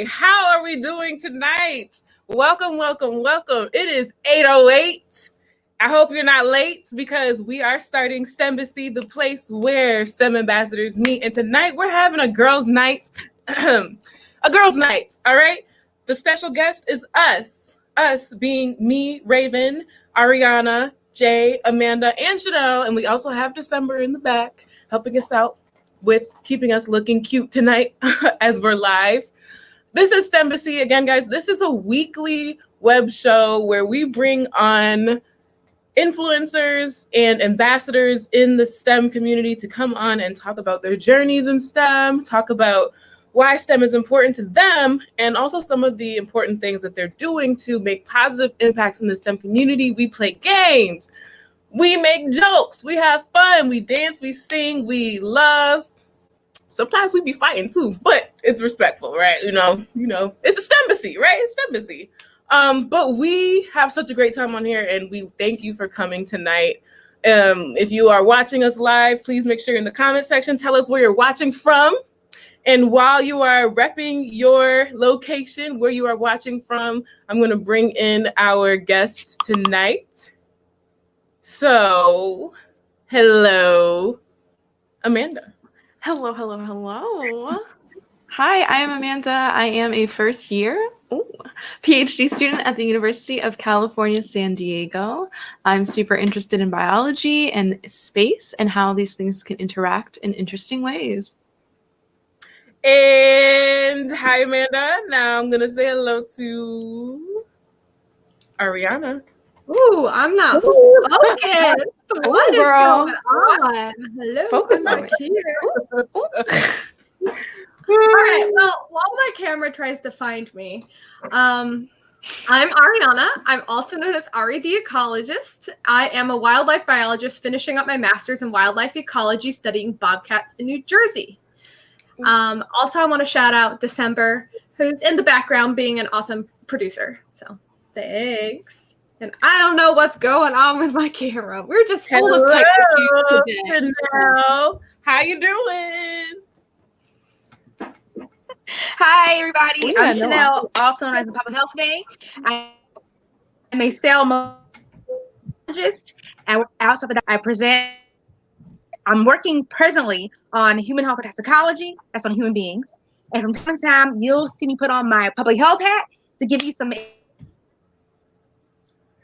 How are we doing tonight? Welcome. It is 8:08. I hope you're not late because we are starting STEMbassy, the place where STEM ambassadors meet. And tonight we're having a girls' night. A girls' night, all right? The special guest is us. Us being me, Raven, Ariana, Jay, Amanda, and Shenell. And we also have December in the back helping us out with keeping us looking cute tonight as we're live. This is STEMbassy. Again, guys, this is a weekly web show where we bring on influencers and ambassadors in the STEM community to come on and talk about their journeys in STEM, talk about why STEM is important to them, and also some of the important things that they're doing to make positive impacts in the STEM community. We play games, we make jokes, we have fun, we dance, we sing, we love. Sometimes we be fighting too, but it's respectful, right? You know, it's a STEMbassy, right? It's STEMbassy. But we have such a great time on here, and we thank you for coming tonight. If you are watching us live, please make sure in the comment section, tell us where you're watching from. And while you are repping your location, where you are watching from, I'm going to bring in our guests tonight. So, hello, Amanda. Hello. Hi, I am Amanda. I am a first year PhD student at the University of California, San Diego. I'm super interested in biology and space and how these things can interact in interesting ways. And hi, Amanda. Now I'm going to say hello to Ariana. Ooh, I'm not focused. What is going on? Hello, Focus I'm on here. All right, well, while my camera tries to find me, I'm Ariana. I'm also known as Ari the ecologist. I am a wildlife biologist finishing up my master's in wildlife ecology studying bobcats in New Jersey. Also, I want to shout out December, who's in the background being an awesome producer. So thanks. And I don't know what's going on with my camera. We're just full of tech issues today. Shenell. How you doing? Hi, everybody. I'm Shenell, also known as the Public Health Bay. I'm a cell biologist, and I'm working presently on human health toxicology. That's on human beings. And from time to time, you'll see me put on my public health hat to give you some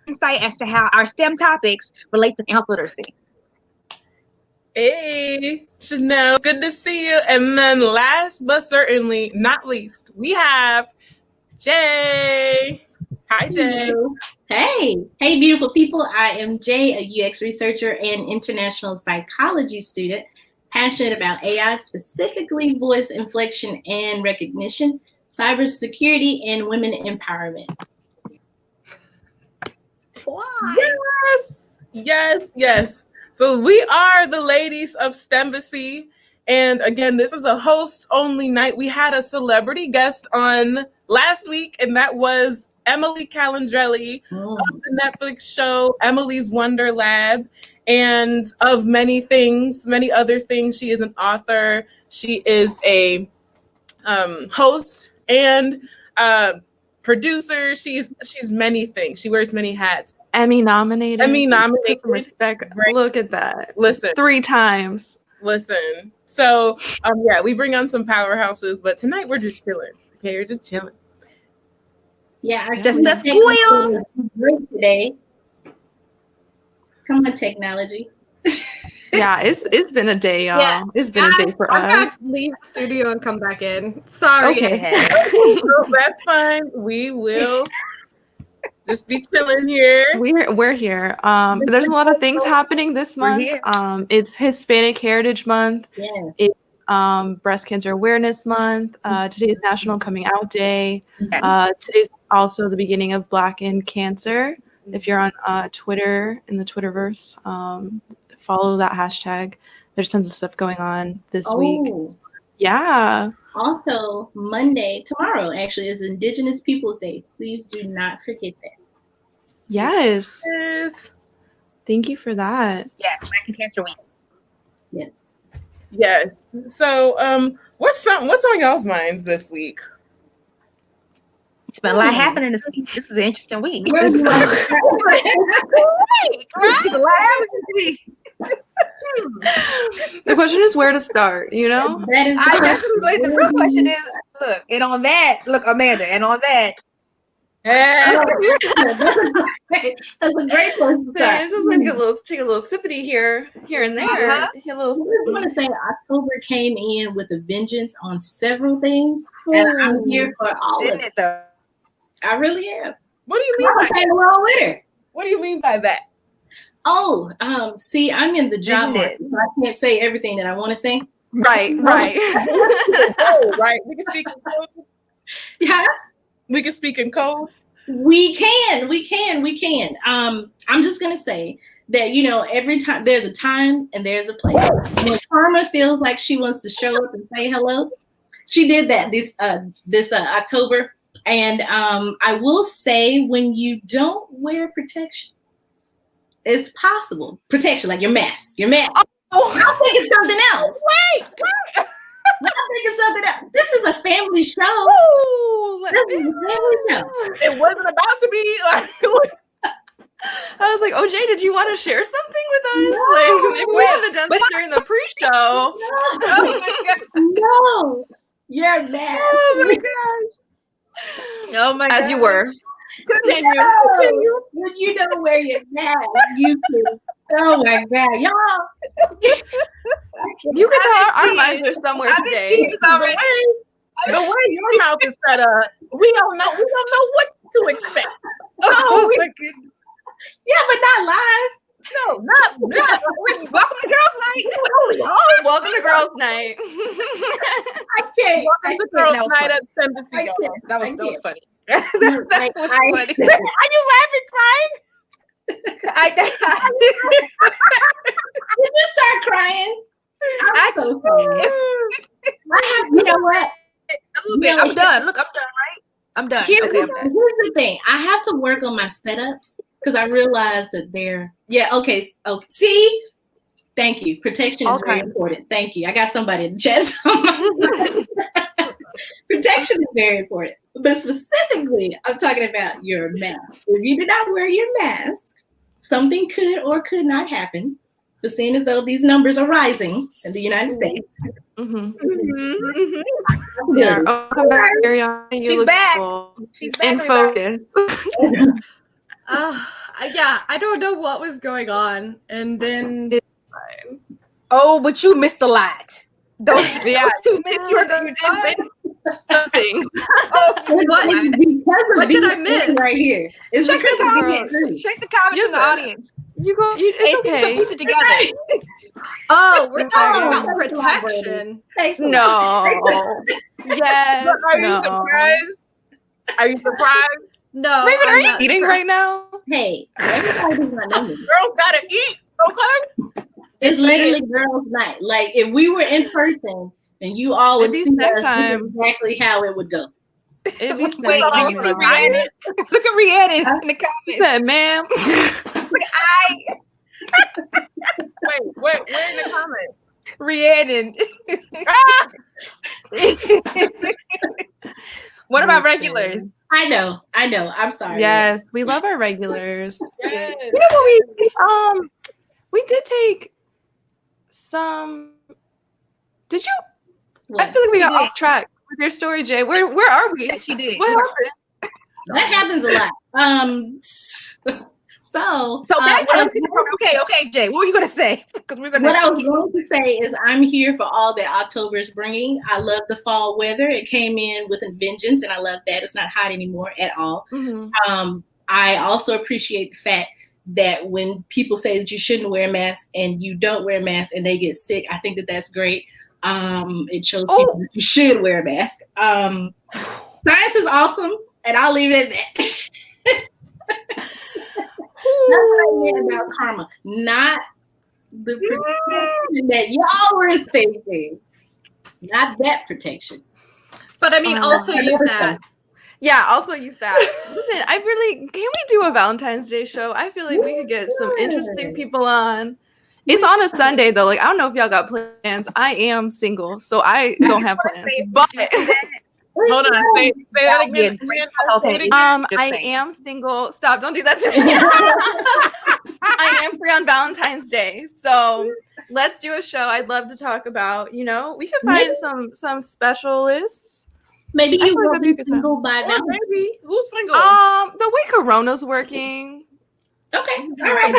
insight as to how our STEM topics relate to health literacy. Hey, Shenell, good to see you. And then last but certainly not least, we have Jay. Hi, Jay. Hello. Hey, beautiful people. I am Jay, a UX researcher and international psychology student, passionate about AI, specifically voice inflection and recognition, cybersecurity, and women empowerment. Why? Yes. So we are the ladies of STEMbassy. And again, this is a host-only night. We had a celebrity guest on last week, and that was Emily Calandrelli of the Netflix show Emily's Wonder Lab, and of many other things. She is an author. She is a host and producer. She's many things. She wears many hats. Emmy nominated. Put some respect. Right. Look at that. Listen. 3 times. Listen. So we bring on some powerhouses, but tonight we're just chilling. Okay, we're just chilling. Yeah, just the spoils great today. Come on, technology. Yeah, it's been a day, y'all. Yeah. It's been a day for us. I have to leave the studio and come back in. Sorry. Okay. So that's fine. We will just be chilling here. We're here. There's a lot of things happening this month. It's Hispanic Heritage Month. Yeah. It's Breast Cancer Awareness Month. Today is National Coming Out Day. Today's also the beginning of Black in Cancer. If you're on Twitter, in the Twitterverse, follow that hashtag. There's tons of stuff going on this week. Yeah. Also, tomorrow actually is Indigenous Peoples Day. Please do not forget that. Yes. Thank you for that. Yes, Black and Cancer Week. Yes. So, what's on y'all's minds this week? It's been a lot happening this week. This is an interesting week. Where do you want to start? There's a lot happening this week. The question is where to start, you know? That is I definitely, the real question is, look, and on that, look, Amanda, and on that, Yeah. That's a great place to start. It's just like take a little sippity here and there. Uh-huh. A little I just want to say October came in with a vengeance on several things, and I'm here for all of didn't it. it though? I really am. What do you mean I'm by playing along with her. What do you mean by that? Oh, see, I'm in the job Didn't market, so I can't say everything that I want to say. right. Oh, right. We can speak in code. Yeah, We can speak in code. we can. I'm just gonna say that every time there's a time and there's a place. When Karma feels like she wants to show up and say hello, she did that this October. And I will say, when you don't wear protection, it's possible. Protection, like your mask. Oh, I'm thinking something else. Wait. I'm thinking something else. This is a family show. This is a family show. It wasn't about to be like. I was like, OJ, did you want to share something with us? No. Like, maybe we should have done this during the pre-show. Oh my god! No. Your mask. Oh my gosh! Oh my god! As you were. Continue. No. When you don't wear your mask, you can. Oh my god, y'all! You can tell our minds are somewhere I've been today. cheers already. The way your mouth is set up, we don't know what to expect. Oh my goodness! Yeah, but not live. No, not Welcome to girls' night. Welcome to girls' night. I can't. welcome to girls' that was night funny. at STEMbassy. I can't. That was funny. that was I- funny. Are you laughing, crying? Did you start crying? I'm so sorry. You know what? I'm done. Look, I'm done, right? I'm done. Here's, Okay, I'm the, done. here's the thing. I have to work on my setups because I realize that okay. See? Thank you. Protection is very important. Thank you. I got somebody in the chest. Protection is very important. But specifically, I'm talking about your mask. If you did not wear your mask, something could or could not happen. But seeing as though these numbers are rising in the United States. Yeah. Oh, come back, Ariana. You She's look back. full. She's back. In everybody. focus. Yeah, I don't know what was going on, and then Oh, but you missed a lot. Those Yeah. 2 minutes you did Some things. What did I miss? Right here. It's Check the because of comments. BS. Check the comments Yes, in the sir. audience. It's okay. Piece it together. oh, we're talking Oh, about that's protection. Thanks a lot. No. Yes. Are you No. surprised? Are you surprised? No, Raven, I'm are you not eating surprised. right now? Hey, everybody does not know me. Girls gotta eat, okay? It's literally girls' night. Like if we were in person and you all would It'd see be snack us, this is time. exactly how it would go. It'd be Wait, snack did time you see now. Rhiannon? Look at Rhiannon in the He comments. said, ma'am. Wait, where in the comments? Rhiannon. What about regulars? I know. I'm sorry. Yes, we love our regulars. Yes. You know what we did take some. Did you? I feel like we She got did. off track with your story, Jay. Where are we? Yeah, she did. What happened? That happens a lot. So back to what us. Okay, Jay. What were you gonna say? Because we're gonna. What I was going to say is I'm here for all that October is bringing. I love the fall weather. It came in with a vengeance, and I love that. It's not hot anymore at all. Mm-hmm. I also appreciate the fact that when people say that you shouldn't wear a mask and you don't wear a mask and they get sick, I think that that's great. It shows people that you should wear a mask. Science is awesome, and I'll leave it at that. That's what I meant about karma, not the protection that y'all were thinking. Not that protection. But I mean, also use that. Yeah, also use that. Listen, can we do a Valentine's Day show? I feel like we could get some interesting people on. It's on a Sunday though. Like I don't know if y'all got plans. I am single, so I don't have plans. But It's Hold on. Say that That'd be a again. great Say it again. Just I saying. am single. Stop! Don't do that to me. I am free on Valentine's Day, so let's do a show. I'd love to talk about. We could find some specialists. Maybe I you feel like will that'd be a be good time. single by Or now. maybe who's single? The way Corona's working. Okay, all right.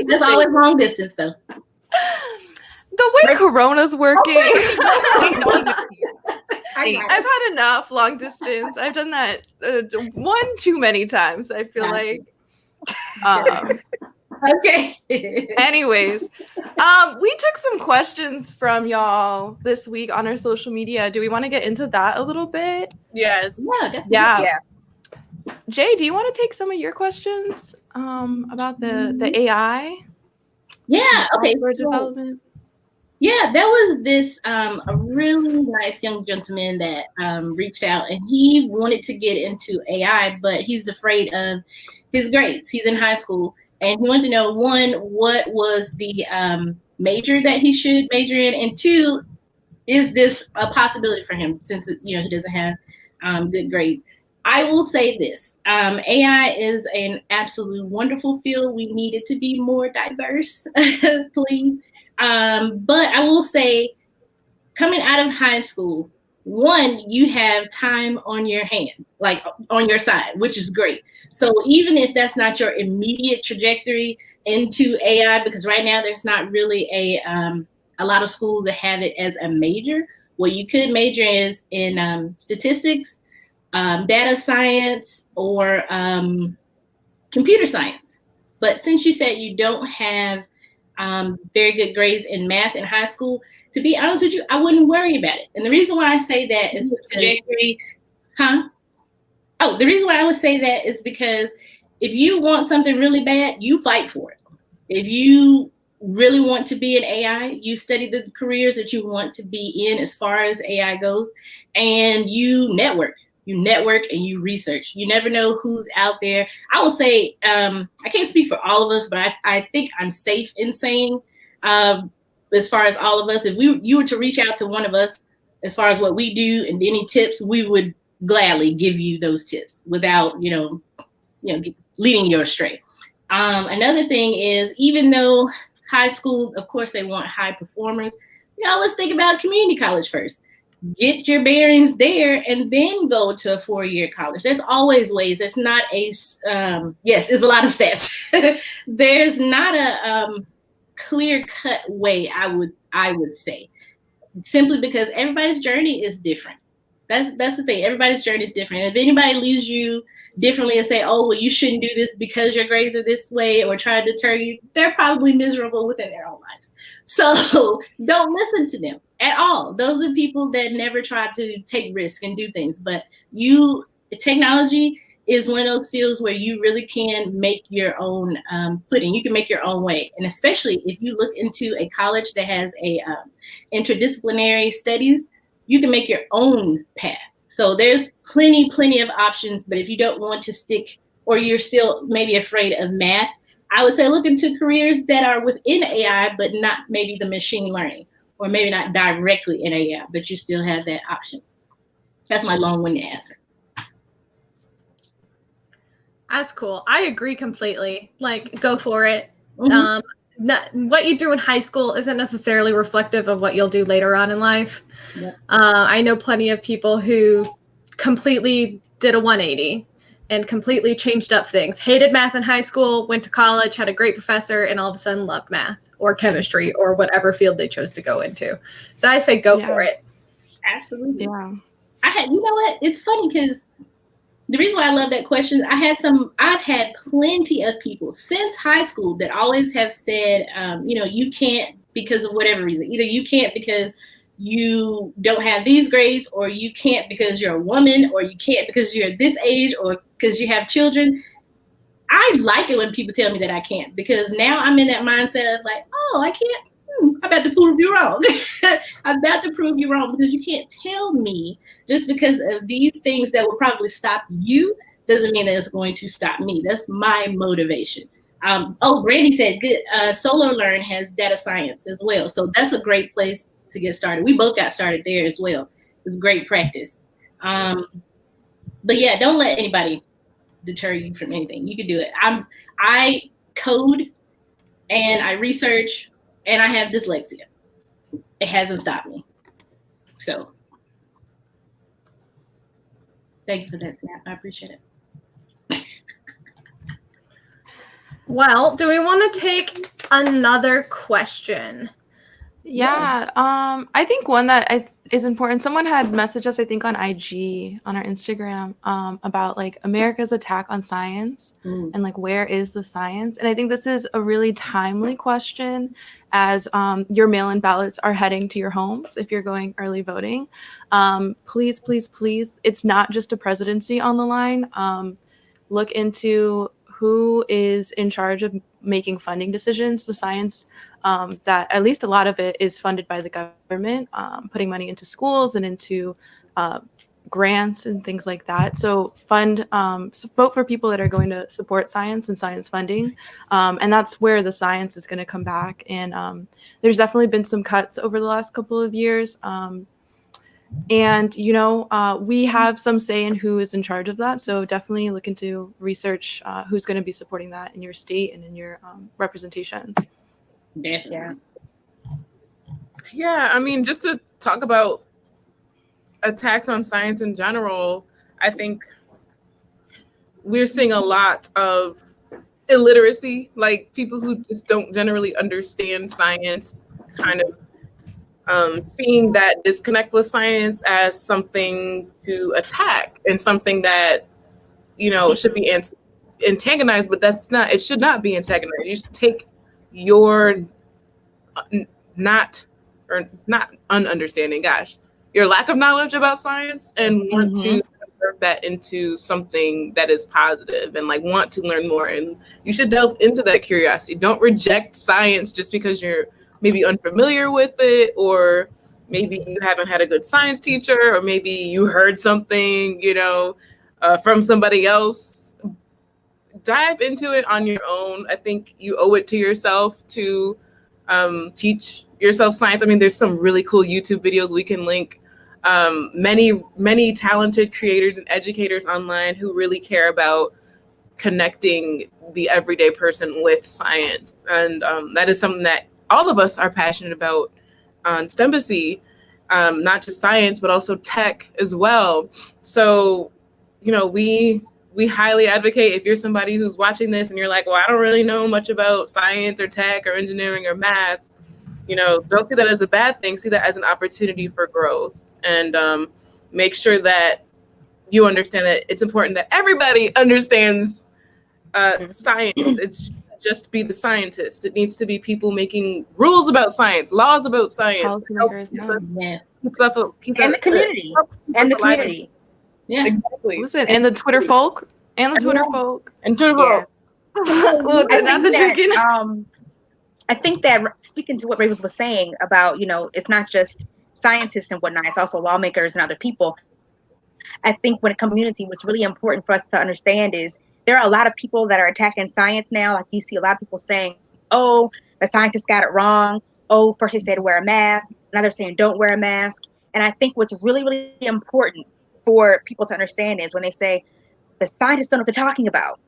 That's always long distance though. The way Corona's working. Hey, I've had enough long distance. I've done that one too many times. I feel like. Okay. Anyways, we took some questions from y'all this week on our social media. Do we want to get into that a little bit? Yes. Yeah. Yeah. Jay, do you want to take some of your questions about the AI? Yeah. Okay. software So, development? yeah, there was this a really nice young gentleman that reached out, and he wanted to get into AI, but he's afraid of his grades. He's in high school, and he wanted to know, one, what was the major that he should major in, and two, is this a possibility for him since he doesn't have good grades? I will say this: AI is an absolute wonderful field. We need it to be more diverse, please. But I will say, coming out of high school, one, you have time on your hand, like on your side, which is great. So even if that's not your immediate trajectory into AI, because right now there's not really a lot of schools that have it as a major. What you could major is in statistics, data science, or computer science. But since you said you don't have very good grades in math in high school, to be honest with you, I wouldn't worry about it. And the reason why I say that is the reason why I would say that is because if you want something really bad, you fight for it. If you really want to be in AI, you study the careers that you want to be in as far as AI goes, and you network. You network and you research. You never know who's out there. I will say, I can't speak for all of us, but I think I'm safe in saying, as far as all of us, if you were to reach out to one of us, as far as what we do and any tips, we would gladly give you those tips without, leading you astray. Another thing is, even though high school, of course, they want high performers, let's think about community college first. Get your bearings there and then go to a 4-year college. There's always ways. There's not yes, there's a lot of stats. There's not a clear-cut way, I would say, simply because everybody's journey is different. That's the thing. Everybody's journey is different. If anybody leads you differently and say, oh, well, you shouldn't do this because your grades are this way, or try to deter you, they're probably miserable within their own lives. So don't listen to them at all. Those are people that never try to take risks and do things. But technology is one of those fields where you really can make your own footing. You can make your own way. And especially if you look into a college that has a interdisciplinary studies, you can make your own path. So there's plenty of options. But if you don't want to stick, or you're still maybe afraid of math, I would say look into careers that are within AI, but not maybe the machine learning, or maybe not directly in AI, but you still have that option. That's my long-winded answer. That's cool. I agree completely. Like, go for it. Mm-hmm. What you do in high school isn't necessarily reflective of what you'll do later on in life. Yep. I know plenty of people who completely did a 180 and completely changed up things. Hated math in high school, went to college, had a great professor, and all of a sudden loved math or chemistry or whatever field they chose to go into. So I say go for it. Absolutely. Yeah. You know what? It's funny because the reason why I love that question, I've had plenty of people since high school that always have said, you can't because of whatever reason. Either you can't because you don't have these grades, or you can't because you're a woman, or you can't because you're this age, or because you have children. I like it when people tell me that I can't, because now I'm in that mindset of like, oh, I can't. I'm about to prove you wrong. I'm about to prove you wrong, because you can't tell me just because of these things that will probably stop you doesn't mean that it's going to stop me. That's my motivation. Brandy said good. Solo Learn has data science as well. So that's a great place to get started. We both got started there as well. It's great practice. But yeah, don't let anybody deter you from anything. You can do it. I code and I research and I have dyslexia. It hasn't stopped me. So thank you for that, Snap. I appreciate it. Well, do we want to take another question? Yeah, I think one that is important. Someone had messaged us, I think, on IG, on our Instagram, about like America's attack on science and like where is the science? And I think this is a really timely question as your mail-in ballots are heading to your homes if you're going early voting. Please, please, please, it's not just a presidency on the line. Look into who is in charge of making funding decisions. The science that at least a lot of it is funded by the government, putting money into schools and into grants and things like that. So vote for people that are going to support science and science funding. And that's where the science is going to come back. And there's definitely been some cuts over the last couple of years. And, we have some say in who is in charge of that. So definitely look into research who's going to be supporting that in your state and in your representation. Definitely. Yeah, I mean, just to talk about attacks on science in general, I think we're seeing a lot of illiteracy, like people who just don't generally understand science, kind of seeing that disconnect with science as something to attack and something that, should be antagonized, but it should not be antagonized. You should take your not ununderstanding, your lack of knowledge about science and want to convert that into something that is positive and like want to learn more. And you should delve into that curiosity. Don't reject science just because you're maybe unfamiliar with it, or maybe you haven't had a good science teacher, or maybe you heard something, from somebody else. Dive into it on your own. I think you owe it to yourself to teach yourself science. I mean, there's some really cool YouTube videos we can link. Many talented creators and educators online who really care about connecting the everyday person with science. And that is something that all of us are passionate about on STEMbassy, not just science, but also tech as well. So, we highly advocate, if you're somebody who's watching this and you're like, well, I don't really know much about science or tech or engineering or math, don't see that as a bad thing. See that as an opportunity for growth, and make sure that you understand that it's important that everybody understands science. It's just be the scientists. It needs to be people making rules about science, laws about science. And the community. And the community. Yeah, exactly. Listen, and the Twitter folk. And the Twitter folk. And Twitter folk. I think that speaking to what Ray was saying about, it's not just scientists and whatnot, it's also lawmakers and other people. I think when it comes to community, what's really important for us to understand is there are a lot of people that are attacking science now. Like you see a lot of people saying, oh, the scientists got it wrong. Oh, first they said wear a mask. Now they're saying don't wear a mask. And I think what's really, really important for people to understand is when they say the scientists don't know what they're talking about.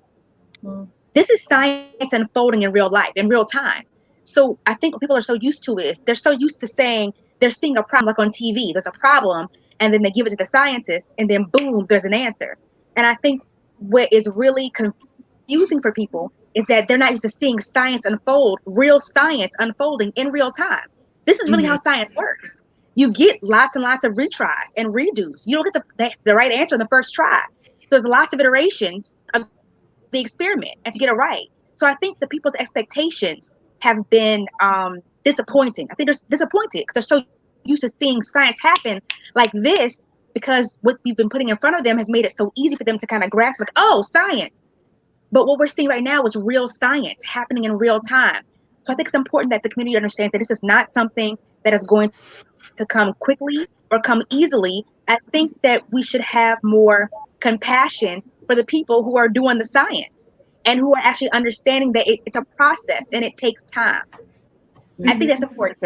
This is science unfolding in real life, in real time. So I think what people are so used to is they're so used to saying they're seeing a problem, like on TV, there's a problem, and then they give it to the scientists, and then boom, there's an answer. And I think what is really confusing for people is that they're not used to seeing science unfold, real science unfolding in real time. This is really how science works. You get lots and lots of retries and redos. You don't get the right answer in the first try. There's lots of iterations of the experiment and to get it right. So I think the people's expectations have been disappointing. I think they're disappointed because they're so used to seeing science happen like this, because what we've been putting in front of them has made it so easy for them to kind of grasp, like, oh, science. But what we're seeing right now is real science happening in real time. So I think it's important that the community understands that this is not something that is going to come quickly or come easily. I think that we should have more compassion for the people who are doing the science and who are actually understanding that it's a process and it takes time. I think that's important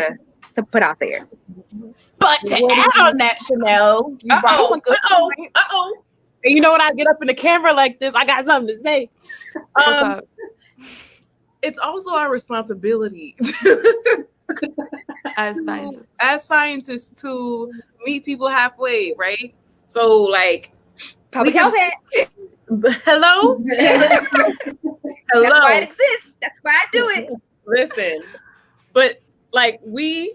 to to put out there. But to add on that, Shenell, you brought up some good point. And you know when I get up in the camera like this, I got something to say. What's up? It's also our responsibility As scientists to meet people halfway, right? So like Public health hat. hello? Hello. That's why it exists. That's why I do it. Listen, but like we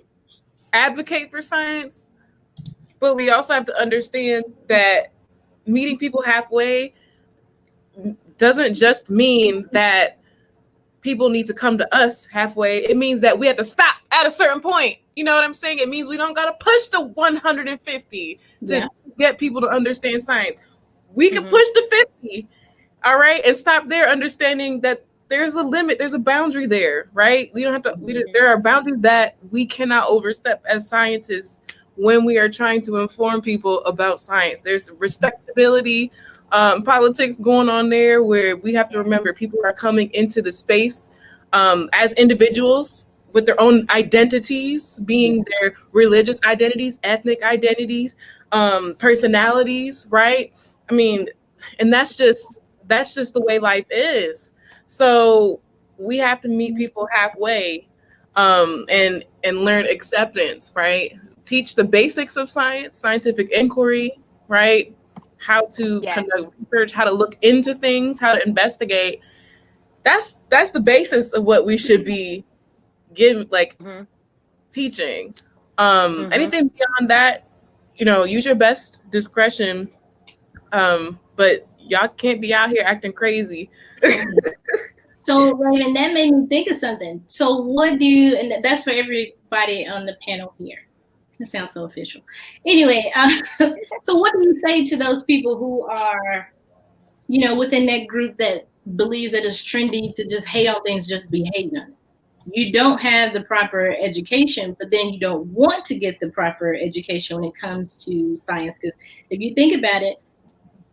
advocate for science, but we also have to understand that meeting people halfway doesn't just mean that people need to come to us halfway. It means that we have to stop at a certain point. You know what I'm saying? It means we don't got to push the 150 to get people to understand science. We can push the 50, all right, and stop there, understanding that there's a limit, there's a boundary there, right? We don't have to, there are boundaries that we cannot overstep as scientists when we are trying to inform people about science. There's respectability, politics going on there where we have to remember people are coming into the space as individuals with their own identities, being their religious identities, ethnic identities, personalities, right? I mean, and that's just the way life is. So we have to meet people halfway and learn acceptance, right? Teach the basics of science, scientific inquiry, right? How to conduct research, how to look into things, how to investigate. That's the basis of what we should be teaching. Anything beyond that, use your best discretion. But y'all can't be out here acting crazy. So, Raven, that made me think of something. So what do you, and that's for everybody on the panel here. It sounds so official. Anyway, so what do you say to those people who are, within that group that believes that it's trendy to just hate on things, just be hating on it? You don't have the proper education, but then you don't want to get the proper education when it comes to science. Because if you think about it,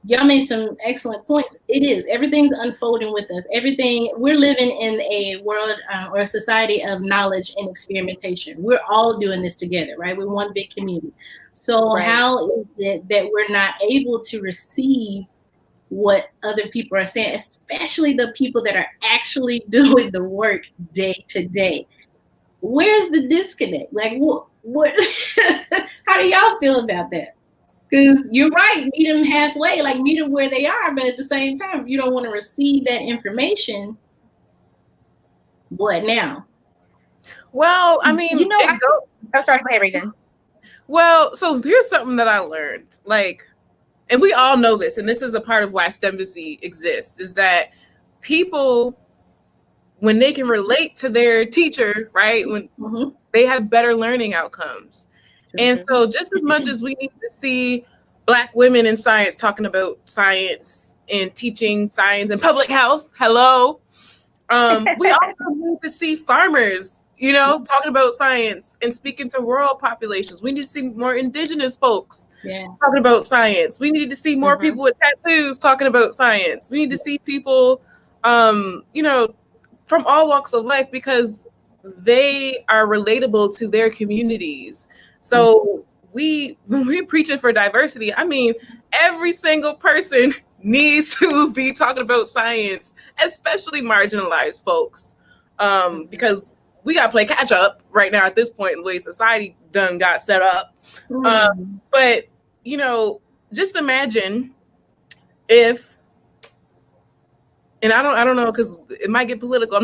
y'all made some excellent points. It is. Everything's unfolding with us. We're living in a world or a society of knowledge and experimentation. We're all doing this together, right? We're one big community. So how is it that we're not able to receive what other people are saying, especially the people that are actually doing the work day to day? Where's the disconnect? Like, what how do y'all feel about that? Because you're right, meet them halfway, like meet them where they are, but at the same time, if you don't want to receive that information, what now? Well, I mean, I'm sorry, go ahead, Regan. Well, so here's something that I learned, and we all know this, and this is a part of why STEMbassy exists, is that people, when they can relate to their teacher, right, when they have better learning outcomes. And so just as much as we need to see Black women in science talking about science and teaching science and public health, we also need to see farmers, talking about science and speaking to rural populations. We need to see more indigenous folks talking about science. We need to see more people with tattoos talking about science. We need to see people, from all walks of life, because they are relatable to their communities. So when we're preaching for diversity, I mean, every single person needs to be talking about science, especially marginalized folks, because we got to play catch up right now at this point, the way society done got set up. But, just imagine if, and I don't know, because it might get political.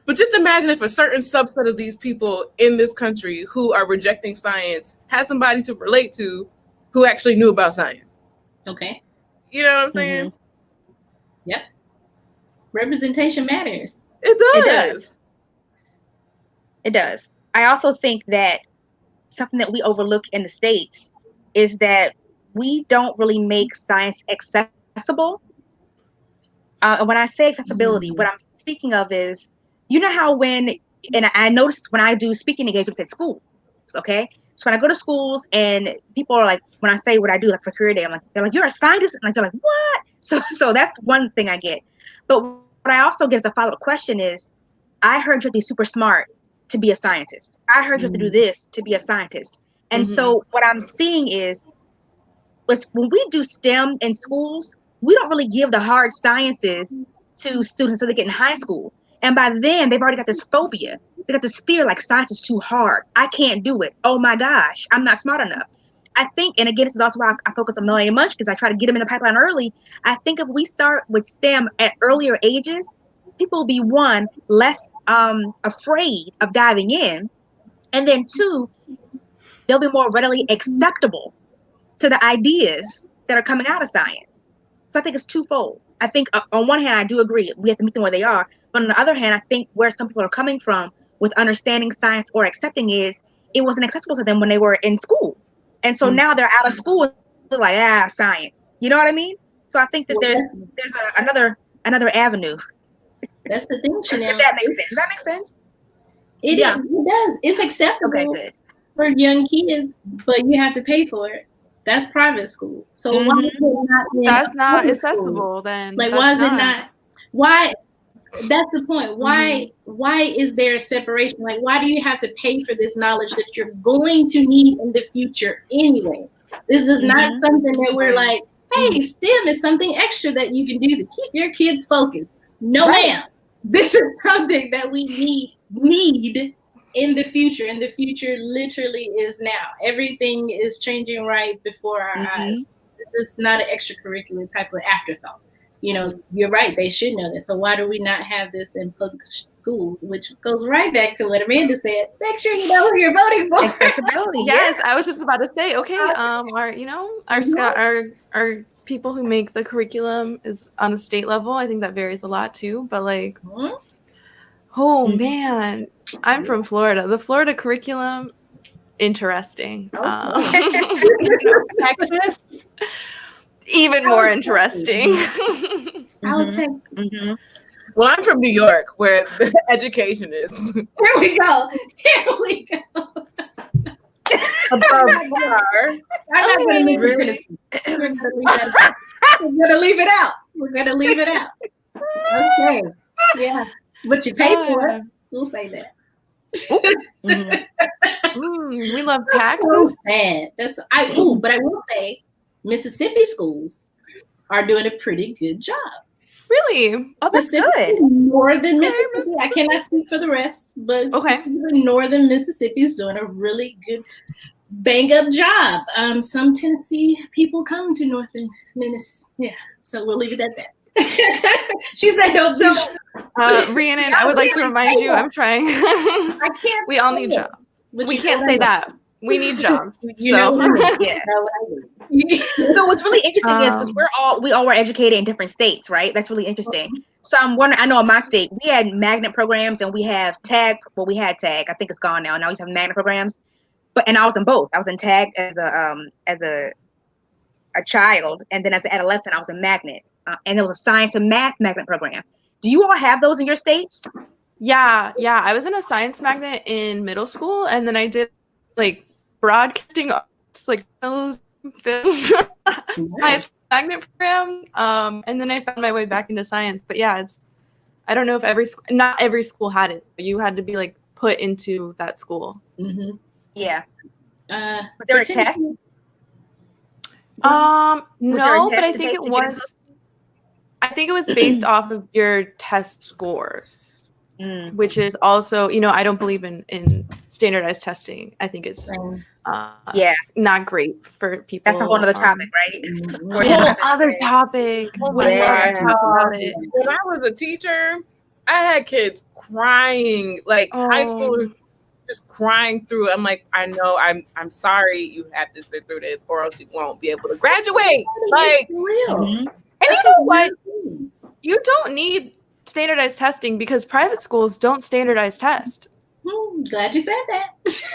But just imagine if a certain subset of these people in this country who are rejecting science has somebody to relate to who actually knew about science. Okay. You know what I'm saying? Yep. Representation matters. It does. It does. I also think that something that we overlook in the States is that we don't really make science accessible. And when I say accessibility, what I'm speaking of is, how and I notice when I do speaking engagements at schools, okay? So when I go to schools and people are like, when I say what I do, like for career day, they're like, you're a scientist? And they're like, what? So that's one thing I get. But what I also get as a follow-up question is, I heard you be super smart to be a scientist. I heard you have to do this to be a scientist. And so what I'm seeing is when we do STEM in schools, we don't really give the hard sciences to students until they get in high school. And by then, they've already got this phobia. They got this fear like science is too hard. I can't do it. Oh my gosh, I'm not smart enough. I think, and again, this is also why I focus on Millennium Munch, because I try to get them in the pipeline early. I think if we start with STEM at earlier ages, people will be, one, less afraid of diving in, and then two, they'll be more readily acceptable to the ideas that are coming out of science. So I think it's twofold. I think on one hand, I do agree, we have to meet them where they are. But on the other hand, I think where some people are coming from with understanding science or accepting is it wasn't accessible to them when they were in school. And so now they're out of school, they're like, science. You know what I mean? So I think that there's another avenue. That's the thing, Shenell. If that makes sense. Does that make sense? It does. It's acceptable for young kids, but you have to pay for it. That's private school. So why is it not? That's not accessible then. Like, why is it not? Why? That's the point. Why is there a separation? Like, why do you have to pay for this knowledge that you're going to need in the future anyway? This is not something that we're like, hey, STEM is something extra that you can do to keep your kids focused. No, ma'am. This is something that we need in the future. And the future literally is now. Everything is changing right before our eyes. This is not an extracurricular type of afterthought. You know, you're right. They should know this. So why do we not have this in public schools? Which goes right back to what Amanda said. Make sure you know who you're voting for. Accessibility. Yes, I was just about to say. Okay, our people who make the curriculum is on a state level. I think that varies a lot too. But like, oh man, I'm from Florida. The Florida curriculum, interesting. Texas. Even more interesting. Well, I'm from New York, where the education is. Here we go. Above par. I'm not going to leave it out. We're going to leave it out. Okay. Yeah. But you pay for it. We'll say that. We love taxes. So sad. But I will say, Mississippi schools are doing a pretty good job. Really? Oh, that's good. Northern Mississippi. I cannot speak for the rest, but Northern Mississippi is doing a really good bang up job. Some Tennessee people come to Northern Mississippi. Yeah, so we'll leave it at that. She said no. So, Rhiannon, I would like to remind you, I'm trying. I can't. We all need jobs. We can't say that. We need jobs. So what's really interesting is because we all were educated in different states, right? That's really interesting. So I'm wondering, I know in my state we had magnet programs and we have tag. Well, we had tag. I think it's gone now. Now we have magnet programs. And I was in both. I was in tag as a child, and then as an adolescent, I was in magnet. And there was a science and math magnet program. Do you all have those in your states? Yeah. I was in a science magnet in middle school, and then I did like broadcasting arts, like those science magnet program. And then I found my way back into science. But yeah, I don't know if not every school had it, but you had to be like put into that school. Yeah. Was there a test? No, but I think it was. I think it was based off of your test scores, which is also, I don't believe in standardized testing. I think it's not great for people. That's a whole other topic, right? Whole other topic. When I was a teacher, I had kids crying, like high schoolers just crying through. I'm like, I know, I'm sorry you have to sit through this, or else you won't be able to graduate. Like, real. And you know what? You don't need standardized testing because private schools don't standardize test. Glad you said that.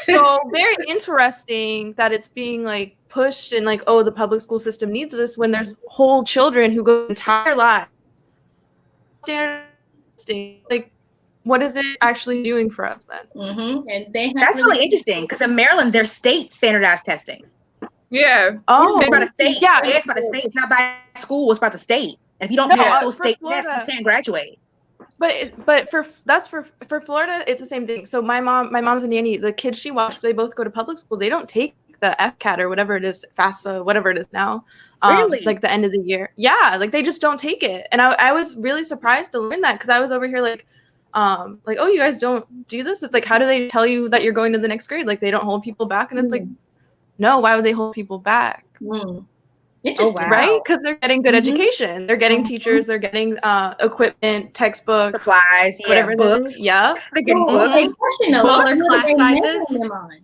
So very interesting that it's being like pushed and like, oh, the public school system needs this when there's whole children who go entire lives standardizing. Like, what is it actually doing for us then? And that's really interesting because in Maryland, there's state standardized testing. Yeah. Oh, it's by the state. Yeah, it's by the state. It's not by school. It's by the state. And if you don't pass those state tests, you can't graduate. But for Florida, it's the same thing. So my mom's a nanny. The kids she watched, they both go to public school. They don't take the FCAT or whatever it is, FAFSA, whatever it is now. Really? Like the end of the year. Yeah, like they just don't take it. And I was really surprised to learn that because I was over here like, oh, you guys don't do this? It's like, how do they tell you that you're going to the next grade? Like they don't hold people back. And it's like, no, why would they hold people back? Interesting. wow. Right? Because they're getting good education. They're getting teachers. They're getting equipment, textbooks, Supplies, whatever. books. Yeah. They're getting Well, books. a question though, Smaller what are class they sizes. measuring them on?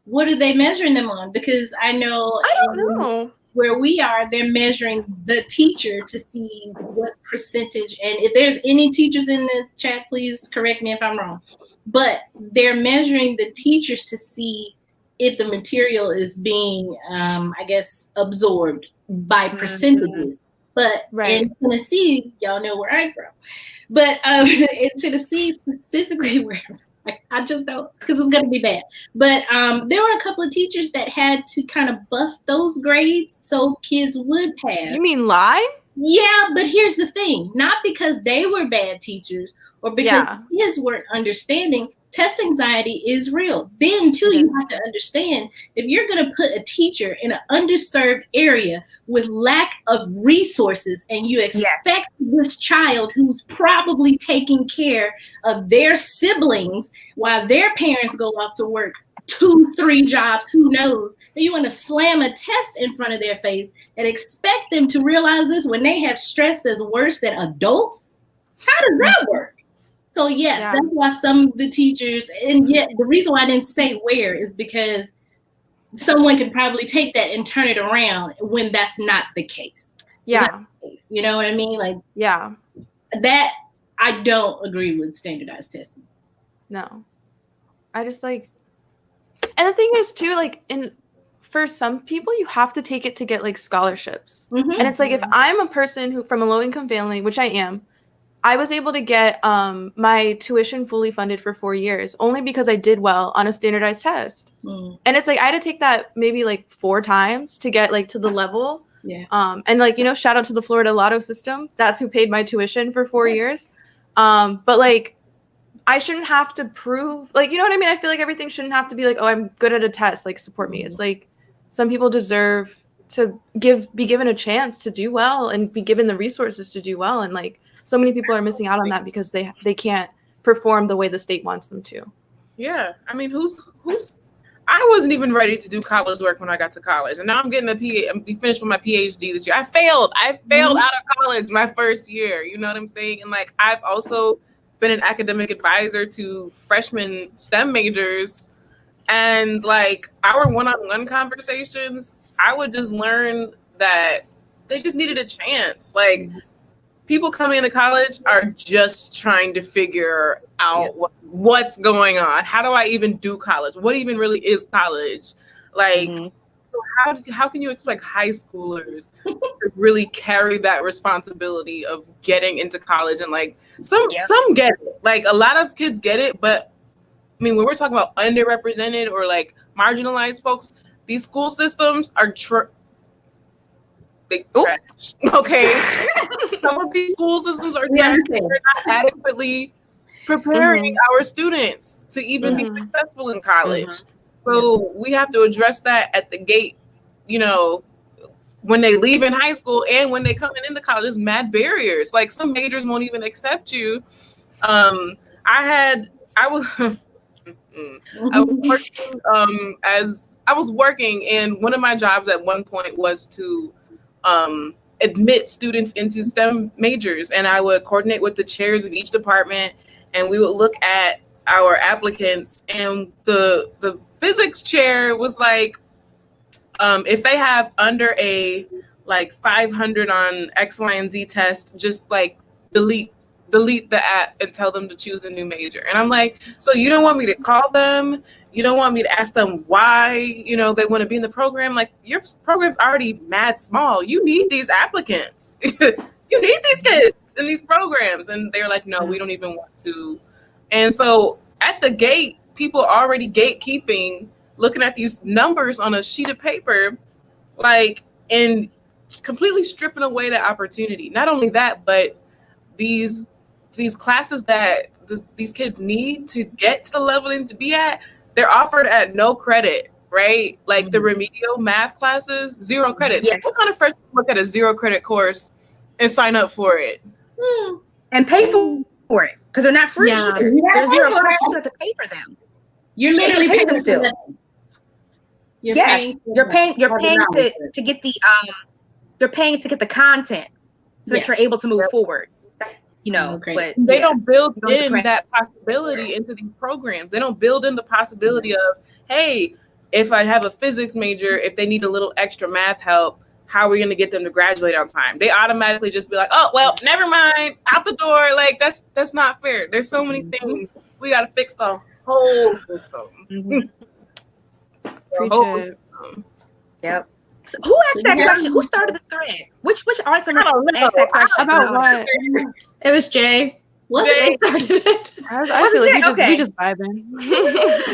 What are they measuring them on? Because I know I don't know. where we are, they're measuring the teacher to see what percentage. And if there's any teachers in the chat, please correct me if I'm wrong. But they're measuring the teachers to see if the material is being, I guess, absorbed by percentages. But in Tennessee, y'all know where I'm from. But in Tennessee, specifically where I just don't, because it's going to be bad. But there were a couple of teachers that had to kind of buff those grades so kids would pass. You mean lie? Yeah, but here's the thing. Not because they were bad teachers or because kids weren't understanding. Test anxiety is real. Then, too, you have to understand if you're going to put a teacher in an underserved area with lack of resources and you expect this child who's probably taking care of their siblings while their parents go off to work 2-3 jobs, who knows, that you want to slam a test in front of their face and expect them to realize this when they have stress that's worse than adults? How does that work? So yes, that's why some of the teachers, and yet the reason why I didn't say where is because someone could probably take that and turn it around when that's not the case. Yeah. You know what I mean? Like, yeah. That I don't agree with standardized testing. No. I just like, and the thing is too, like for some people, you have to take it to get like scholarships. And it's like, if I'm a person who from a low income family, which I am, I was able to get my tuition fully funded for 4 years only because I did well on a standardized test. And it's like I had to take that maybe like 4 times to get like to the level. Yeah. And like, shout out to the Florida Lotto system. That's who paid my tuition for 4 years. But like I shouldn't have to prove, like, you know what I mean? I feel like everything shouldn't have to be like, oh, I'm good at a test, like support me. It's like some people deserve to be given a chance to do well and be given the resources to do well. And like, so many people are missing out on that because they can't perform the way the state wants them to. Yeah. I mean, I wasn't even ready to do college work when I got to college. And now I'm getting I'm finished with my PhD this year. I failed out of college my first year. You know what I'm saying? And like, I've also been an academic advisor to freshman STEM majors. And like our one-on-one conversations, I would just learn that they just needed a chance. Like, people coming into college are just trying to figure out what's going on. How do I even do college? What even really is college? Like, so how can you expect high schoolers to really carry that responsibility of getting into college? And like, some get it. Like, a lot of kids get it, but I mean, when we're talking about underrepresented or like marginalized folks, these school systems are trash. Okay. Some of these school systems are trash. They're not adequately preparing our students to even be successful in college. So we have to address that at the gate, when they leave in high school and when they come into college. There's mad barriers. Like, some majors won't even accept you. I was working, and one of my jobs at one point was to admit students into STEM majors, and I would coordinate with the chairs of each department, and we would look at our applicants, and the physics chair was like, if they have under a like 500 on X, Y, and Z test, just like delete the app and tell them to choose a new major. And I'm like, so you don't want me to call them? You don't want me to ask them why, they want to be in the program? Like, your program's already mad small. You need these applicants. You need these kids in these programs. And they're like, no, we don't even want to. And so at the gate, people are already gatekeeping, looking at these numbers on a sheet of paper, like, and completely stripping away the opportunity. Not only that, but these these classes that these kids need to get to the level they need to be at, they're offered at no credit, right? Like the remedial math classes, 0 credits. Yes. What kind of freshman look at a 0 credit course and sign up for it? And pay for it because they're not free Yeah. either. There's 0 credits, you have to pay for them. You're literally pay paying them for still. them. You're Yes, paying for you're them. paying $100. to get the you're paying to get the content so that you're able to move forward. You know, Okay. but They don't build You don't have in to that possibility into these programs. They don't build in the possibility of, hey, if I have a physics major, if they need a little extra math help, how are we going to get them to graduate on time? They automatically just be like, oh, well, never mind, out the door. Like, that's not fair. There's so many things. We got to fix the whole system. Preach it. Yep. So who asked that question? Who started this thread? Which author asked that question? About what? It was Jay. What? Jay. Started it. I feel like Okay. we just vibing.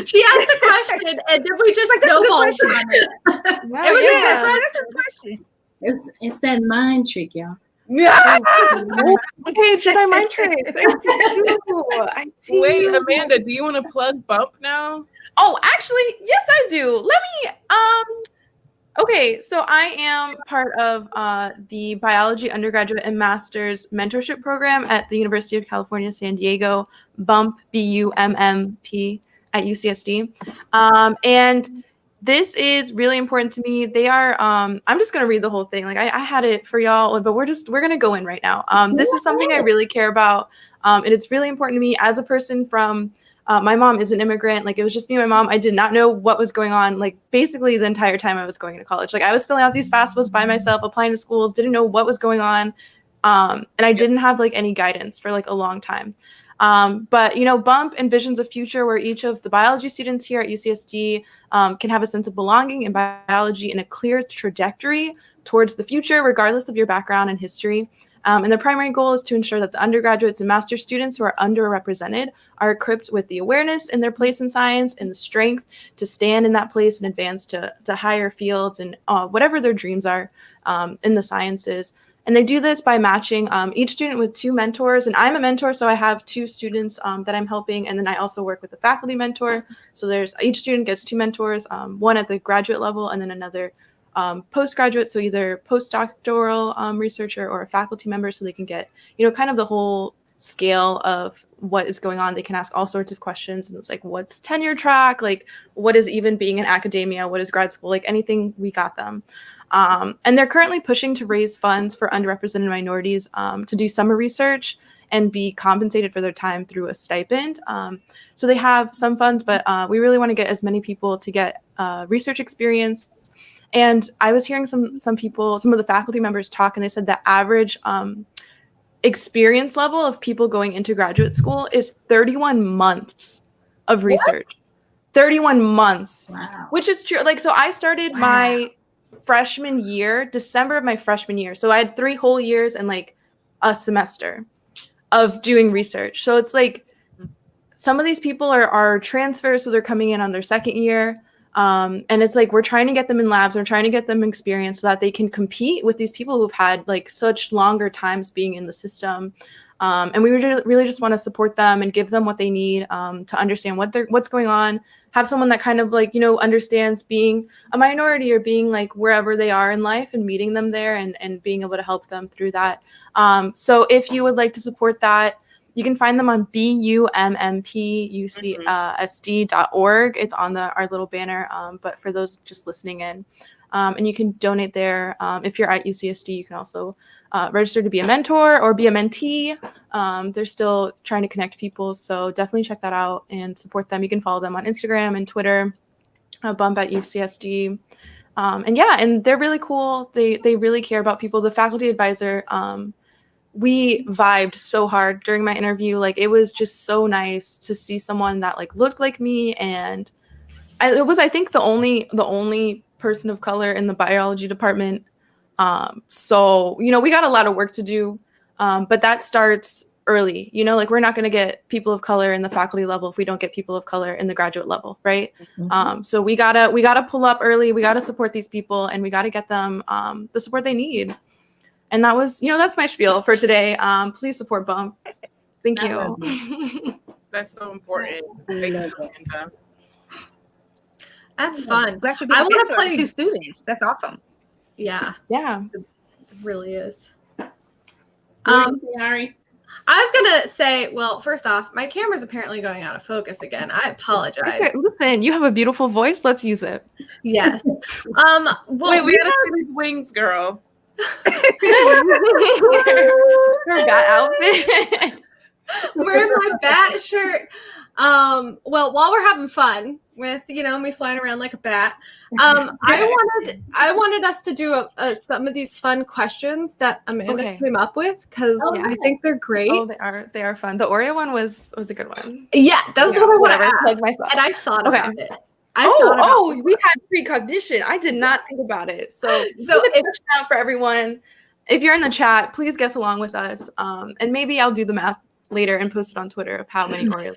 She asked the question, and then we just Like, that's a good snowballed question. on it. Yeah, It was yeah. That's a good question. It's that mind trick, y'all. Yeah. Okay, Jedi mind tricks. I see. Wait, you. Amanda, do you want to plug Bump now? Oh, actually, yes, I do. Let me. Okay, so I am part of the biology undergraduate and master's mentorship program at the University of California, San Diego, BUMP, BUMMP at UCSD. And this is really important to me. They are, I'm just going to read the whole thing. Like I had it for y'all, but we're going to go in right now. This is something I really care about. And it's really important to me as a person from, my mom is an immigrant. Like it was just me and my mom. I did not know what was going on. Like basically the entire time I was going to college, like I was filling out these FAFSAs by myself, applying to schools, didn't know what was going on. And I didn't have like any guidance for like a long time. But, you know, BUMP envisions a future where each of the biology students here at UCSD can have a sense of belonging in biology and a clear trajectory towards the future, regardless of your background and history. And the primary goal is to ensure that the undergraduates and master students who are underrepresented are equipped with the awareness in their place in science and the strength to stand in that place and advance to higher fields and whatever their dreams are in the sciences. And they do this by matching each student with 2 mentors. And I'm a mentor, so I have 2 students that I'm helping. And then I also work with a faculty mentor. So there's each student gets 2 mentors, one at the graduate level and then another postgraduate. So either postdoctoral researcher or a faculty member, so they can get, you know, kind of the whole scale of what is going on. They can ask all sorts of questions. And it's like, what's tenure track? Like, what is even being in academia? What is grad school? Like anything, we got them. And they're currently pushing to raise funds for underrepresented minorities to do summer research and be compensated for their time through a stipend. So they have some funds, but we really want to get as many people to get research experience. And I was hearing some people, some of the faculty members talk, and they said the average experience level of people going into graduate school is 31 months of research. 31 months, Wow. which is true. Like, so I started my freshman year, December of my freshman year. So I had 3 whole years and like a semester of doing research. So it's like some of these people are transfers, so they're coming in on their 2nd year. And it's like we're trying to get them in labs, we're trying to get them experience so that they can compete with these people who've had like such longer times being in the system. And we really just want to support them and give them what they need to understand what's going on. Have someone that kind of like, you know, understands being a minority or being like wherever they are in life and meeting them there and being able to help them through that. So if you would like to support that, you can find them on BUMMPUCSD.org. It's on our little banner, but for those just listening in. And you can donate there. If you're at UCSD, you can also register to be a mentor or be a mentee. They're still trying to connect people, so definitely check that out and support them. You can follow them on Instagram and Twitter, Bump at UCSD. And they're really cool. They really care about people. The faculty advisor, we vibed so hard during my interview. Like, it was just so nice to see someone that like looked like me, and it was, I think, the only person of color in the biology department. So, you know, we got a lot of work to do, but that starts early. You know, like we're not going to get people of color in the faculty level if we don't get people of color in the graduate level, right? So we gotta pull up early. We gotta support these people, and we gotta get them the support they need. And that was, you know, that's my spiel for today. Please support BUMP. Thank Thank I love you. That's so important. I Thank love you, that. Amanda. That's fun. Glad you're I getting want to mentor play. to students. That's awesome. Yeah, Yeah. it really is. What were Um, you saying, Ari? I was gonna say, well, first off, my camera's apparently going out of focus again. I apologize. Listen, you have a beautiful voice. Let's use it. Yes. Well, Wait, we gotta see these wings, girl. Her bat outfit. wearing my bat shirt. Well, while we're having fun with me flying around like a bat, I wanted us to do some of these fun questions that Amanda came up with because I think they're great. Oh, they are fun. The Oreo one was a good one. Yeah, that's what I want to ask. Plug myself. And I thought about it. We had precognition. I did not think about it. So it's out for everyone. If you're in the chat, please guess along with us. And maybe I'll do the math later and post it on Twitter of how many Oreos.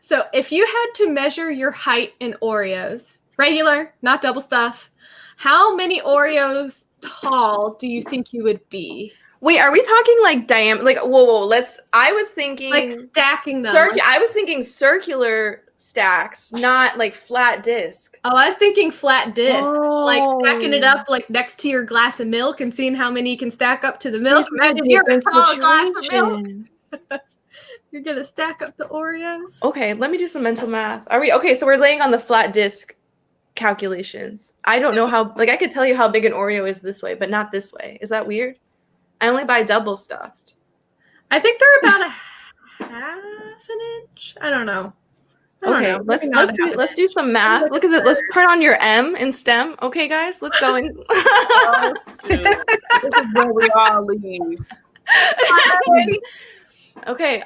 So if you had to measure your height in Oreos, regular, not double stuff, how many Oreos tall do you think you would be? Wait, are we talking like diameter? Like, whoa. I was thinking like stacking them. I was thinking circular stacks, not like flat disc. Oh, I was thinking flat discs, like stacking it up like next to your glass of milk and seeing how many you can stack up to the milk. Imagine you're a tall glass of milk. You're gonna stack up the Oreos. Okay, let me do some mental math. Are we okay? So we're laying on the flat disc calculations. I don't know how. Like I could tell you how big an Oreo is this way, but not this way. Is that weird? I only buy double stuffed. I think they're about a half an inch. I don't know. Okay, let's do some math. Look at it. Let's turn on your M in STEM. Okay, guys, let's go in. Oh, this is where we all leave. Okay.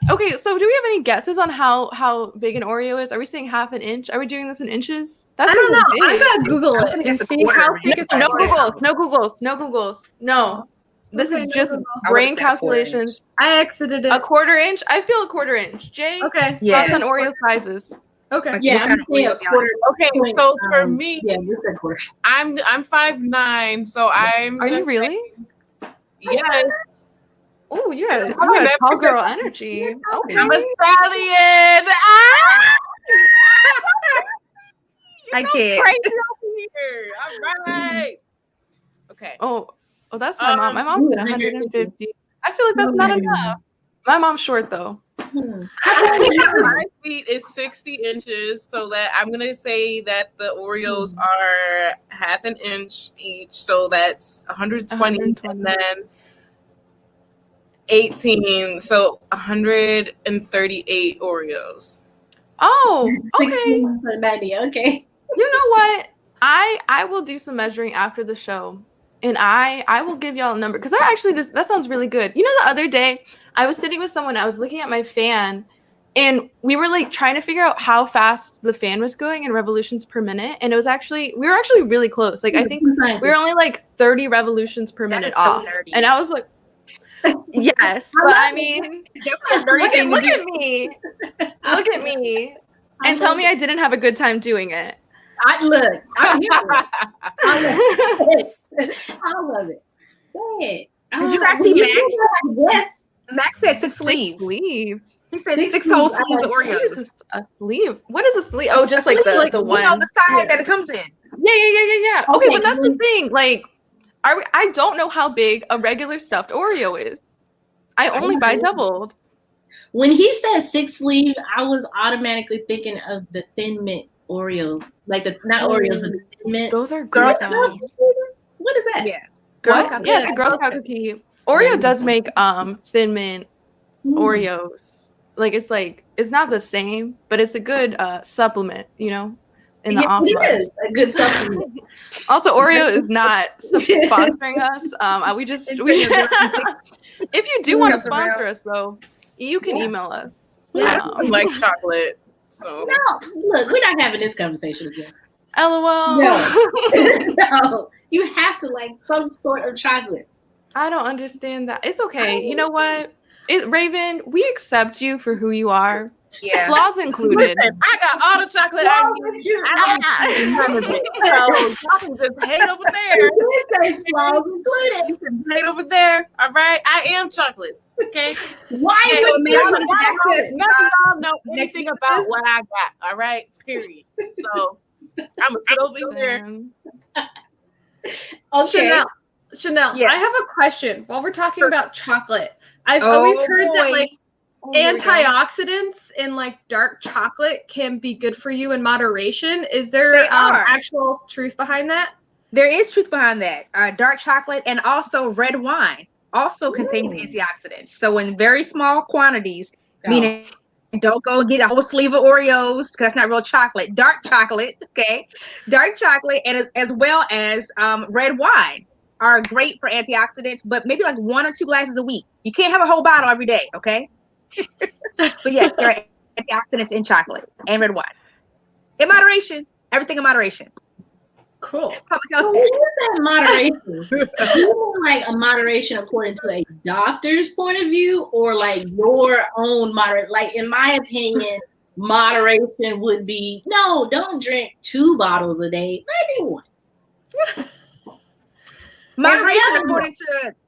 Okay. So, do we have any guesses on how big an Oreo is? Are we saying half an inch? Are we doing this in inches? I don't know. I'm gonna Google it and see how big is No Googles. No. This is just brain calculations. I exited it. A quarter inch? I feel a quarter inch. Jay? Okay. Thoughts on Oreo sizes? Okay. Yeah, I'm saying a quarter. Okay, so for me, yeah, you said quarter. I'm 5'9", so I'm. Are you really? Yes. Oh, yeah. You have tall girl energy. Okay. I'm a stallion. I can't. Crazy over here. All right. Okay. Oh, that's my mom. My mom's at 150. I feel like that's not enough. My mom's short though. 5 feet is 60 inches, so that I'm gonna say that the Oreos are half an inch each, so that's 120. And then 18, so 138 Oreos. Oh, okay. Okay. You know what? I will do some measuring after the show. And I will give y'all a number because that sounds really good. You know, the other day I was sitting with someone, I was looking at my fan, and we were like trying to figure out how fast the fan was going in revolutions per minute. And we were actually really close. Like I think we were only like 30 revolutions per minute off. Nerdy. And I was like, yes, but I mean, look at me. Look at me. And tell me I didn't have a good time doing it. I love it. Hey, did you guys see Max? Yes. Max said 6 sleeves. Sleeves. He said 6 whole sleeves of Oreos. A sleeve? What is a sleeve? Oh, just like the one. You know, the side that it comes in. Yeah. Okay, but that's the thing. Like, I don't know how big a regular stuffed Oreo is. I only buy doubled. When he said 6 sleeve, I was automatically thinking of the Thin Mint Oreos, like not Oreos, but the Thin Mint. Those are Girl Scouts. What is that? Yeah. What? Yes, the Girl Scout cookie. Oreo does make Thin Mint Oreos. Like it's not the same, but it's a good supplement, you know, in the off months. It is a good supplement. Also, Oreo is not sponsoring us. If you do want to sponsor us, though, you can email us. I don't like chocolate, so no. Look, we're not having this conversation again. LOL. No, you have to like some sort of chocolate. I don't understand that. It's okay. You know what? Raven, we accept you for who you are. Yeah. Flaws included. Listen, I got all the chocolate I need. I don't need none of it. So y'all can just hate over there. You say flaws included. You can hate over there. All right. I am chocolate. Okay. Why So, would Amanda, you? I'm gonna get back to us. None of y'all know next anything week about with this? what I got. All right. Period. So I'm gonna sit over here. Okay. Shenell, Yeah. I have a question. While we're talking Sure. about chocolate, I've always heard that boy. like Oh, here we go. antioxidants in like dark chocolate can be good for you in moderation. Is there They are. actual truth behind that? There is truth behind that. Dark chocolate and also red wine also contains antioxidants. So in very small quantities, meaning don't go get a whole sleeve of Oreos because that's not real chocolate. Dark chocolate, okay? Dark chocolate and as well as red wine are great for antioxidants, but maybe like 1 or 2 glasses a week. You can't have a whole bottle every day, okay? But yes, there are antioxidants in chocolate and red wine. In moderation. Everything in moderation. Cool. Public So health. when you say moderation, do you mean like a moderation according to a doctor's point of view, or like your own moderate? Like in my opinion, moderation would be no, don't drink 2 bottles a day, maybe 1. Moderation Every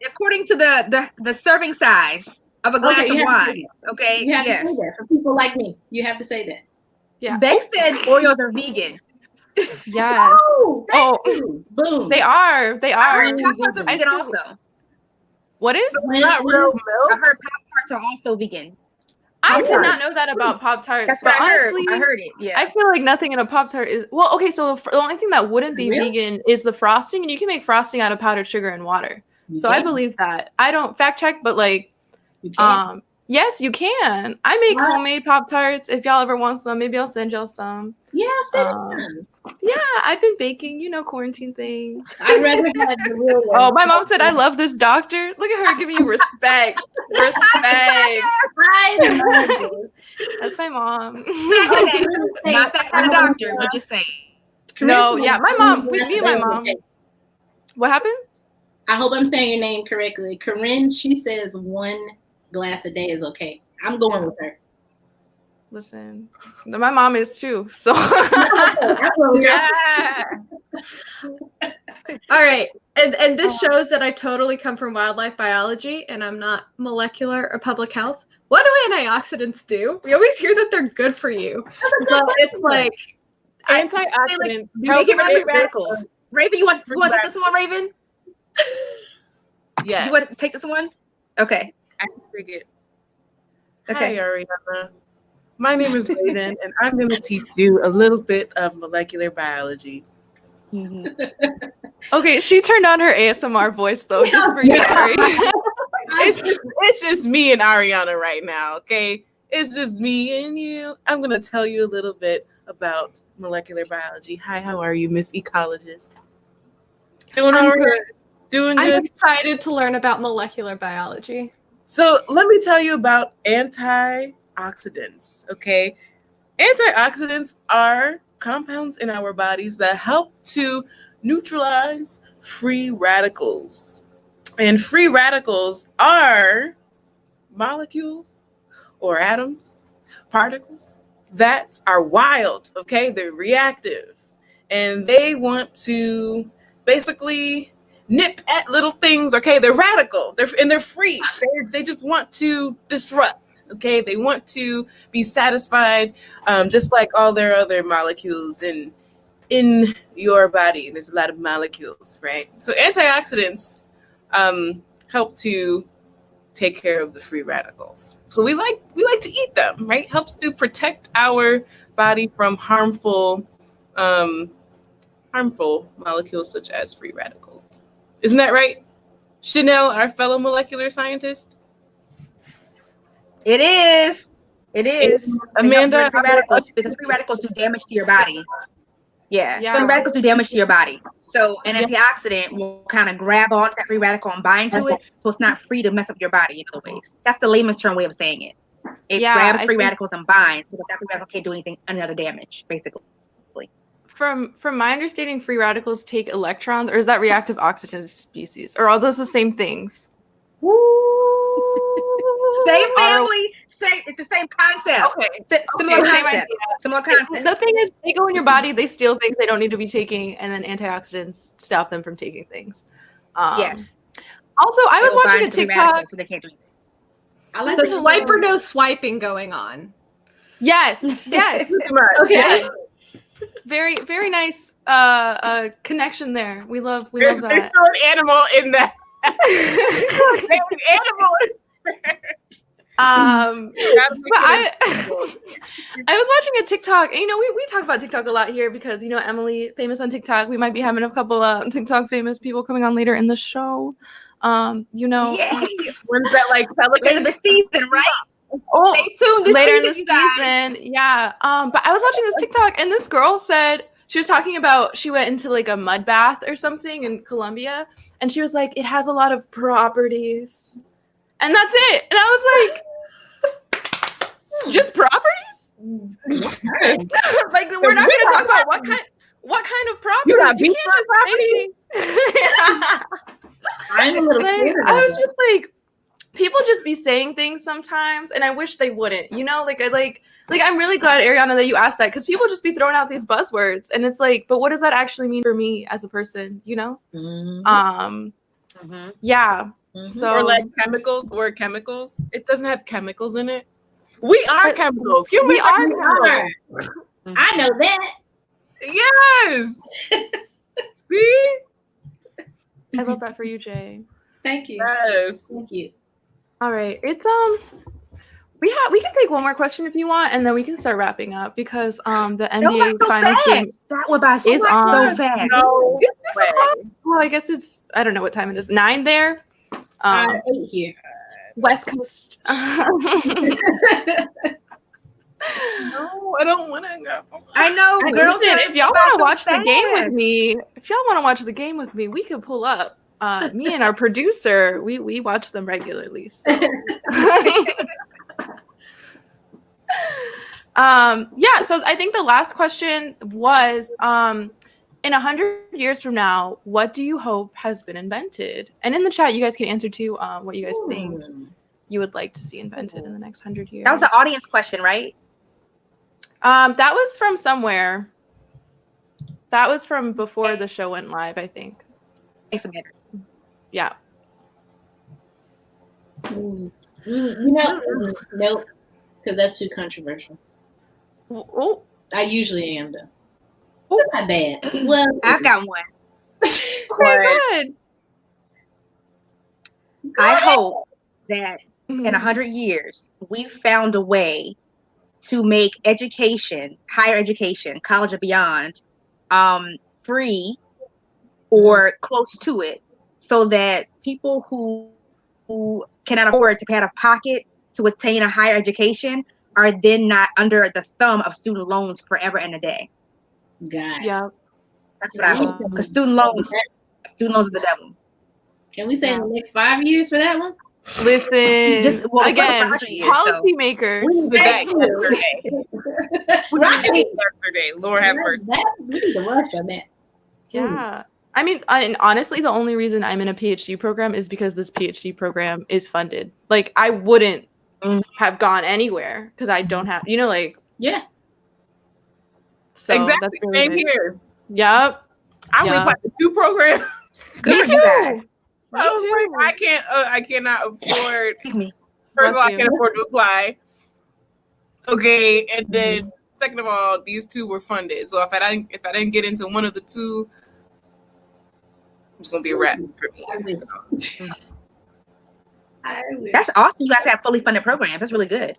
according to the serving size of a glass you of have to wine. Okay. You have to Yes. say that for people like me. You have to say that. Yeah. Beck said Oreos are vegan. Yes. Oh, Oh, you. Boom. they are. They I are. heard Pop-Tarts are vegan I- also. What is? It's not real I milk. heard Pop-Tarts are also vegan. I did Pop-Tarts. not know that about Pop-Tarts. That's what but I heard. honestly, I heard it. Yeah. I feel like nothing in a Pop-Tart is well. Okay, so the only thing that wouldn't be Really? vegan is the frosting, and you can make frosting out of powdered sugar and water. So I believe that. I don't fact check, but like, You can. yes, you can. I make What? homemade Pop-Tarts. If y'all ever want some, maybe I'll send y'all some. Yeah, say Yeah, I've been baking, quarantine things. I'd rather have the real one. Oh, my mom said I love this doctor. Look at her giving you respect. Respect. I love it. That's my mom. Not that kind of doctor, but just saying. No, yeah, my mom. Me That's and my okay. mom. What happened? I hope I'm saying your name correctly. Corinne, she says 1 glass a day is okay. I'm going with her. Listen, my mom is too. So Yeah. All right. And this shows that I totally come from wildlife biology and I'm not molecular or public health. What do antioxidants do? We always hear that they're good for you. But it's like Antioxidants. They get rid of free radicals. Raven, you want to take this one, Raven? Yeah. Do you want to take this one? Okay. I can take it. Okay. Hi, Ariana. My name is Raven, and I'm going to teach you a little bit of molecular biology. okay, she turned on her ASMR voice though, just for you, Ari. It's just me and Ariana right now, okay? It's just me and you. I'm going to tell you a little bit about molecular biology. Hi, how are you, Miss Ecologist? Doing all right? Doing I'm good? excited to learn about molecular biology. So let me tell you about antioxidants, okay? Antioxidants are compounds in our bodies that help to neutralize free radicals. And free radicals are molecules or atoms, particles that are wild, okay? They're reactive and they want to basically nip at little things, okay? They're radical, they're free. They just want to disrupt, okay? They want to be satisfied, just like all their other molecules in your body. There's a lot of molecules, right? So antioxidants help to take care of the free radicals. So we like to eat them, right? Helps to protect our body from harmful molecules such as free radicals. Isn't that right, Shenell, our fellow molecular scientist? It is. It is. Amanda, free radicals, because free radicals do damage to your body. Yeah. Free radicals do damage to your body. So an antioxidant will kind of grab onto that free radical and bind to it, so it's not free to mess up your body in other ways. That's the layman's term way of saying it. It grabs free radicals and binds, so that free radical can't do anything, another damage, basically. From my understanding, free radicals take electrons, or is that reactive oxygen species? Or are those the same things? Same family, it's the same concept. Okay. Similar same concept. Similar concept. The thing is, they go in your body, they steal things they don't need to be taking, and then antioxidants stop them from taking things. Yes. Also, I was It'll watching a bind to free TikTok. radicals, so they can't do anything. I like So the swipe or no swiping going on. Yes. Okay. Yes. Very, very nice connection there. We love There's that. still an animal in that. There's an animal in there. But I was watching a TikTok, and we talk about TikTok a lot here because Emily, famous on TikTok. We might be having a couple TikTok famous people coming on later in the show. Yay! When's that Later this season, right? Oh, Stay tuned this later season, in the you guys. season, yeah. But I was watching this TikTok, and this girl said she was talking about she went into like a mud bath or something in Colombia, and she was like, it has a lot of properties, and that's it. And I was like, just properties? Like we're not going to talk about what kind of properties. You got beach Yeah. I'm a little Like, I was just like, people just be saying things sometimes, and I wish they wouldn't. I'm really glad, Ariana, that you asked that, because people just be throwing out these buzzwords, and it's like, but what does that actually mean for me as a person? Mm-hmm. Yeah. Mm-hmm. So or like chemicals. It doesn't have chemicals in it. We are chemicals. Humans we are chemicals. I know that. Yes. See? I love that for you, Jay. Thank you. Yes. Thank you. All right. It's we can take one more question if you want, and then we can start wrapping up because the NBA so finals game that went by so is on. so fast. No It's 6 way. o'clock. Well, I guess it's, I don't know what time it is. 9 there. 8 here. West Coast. No, I don't want to go. I know, girls. Listen, if y'all want to watch the game with me, we could pull up. Me and our producer, we watch them regularly. So. Yeah, so I think the last question was, in 100 years from now, what do you hope has been invented? And in the chat, you guys can answer too what you guys think you would like to see invented in the next 100 years. That was an audience question, right? That was from somewhere. That was from before the show went live, I think. Yeah. Nope, because that's too controversial. Oh, I usually am though. Not bad. Well, I've got one. good. I hope that in 100 years we've found a way to make education, higher education, college and beyond, free or close to it, so that people who cannot afford to pay out of pocket to attain a higher education are then not under the thumb of student loans forever and a day. God. Yeah. That's what I hope. Because student loans are the devil. Can we say in the next 5 years for that one? Listen, Just again, 100 years, policymakers. Back Right. yesterday. Lord have mercy. We need to rush on that. Yeah. I mean, and honestly, the only reason I'm in a PhD program is because this PhD program is funded. Like, I wouldn't have gone anywhere because I don't have, Yeah. So exactly. that's really Same big. here. Yep. I went for 2 programs. Good for you guys. I was like, I cannot afford. Excuse me. First of all, I can't afford to apply. Okay, and then second of all, these 2 were funded. So if I didn't get into one of the 2, it's gonna be a wrap for me. So. That's awesome. You guys have fully funded programs. That's really good.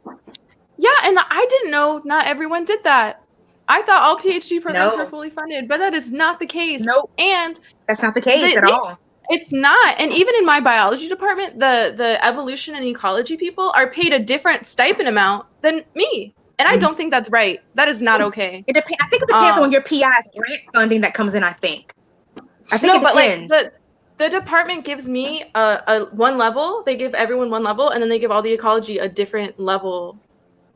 Yeah, and I didn't know not everyone did that. I thought all PhD programs were fully funded, but that is not the case. Nope. And that's not the case at all. It's not. And even in my biology department, the evolution and ecology people are paid a different stipend amount than me. And I don't think that's right. That is not okay. I think it depends on your PI's grant funding that comes in, I think. I think it depends. Like the department gives me a one level. They give everyone one level, and then they give all the ecology a different level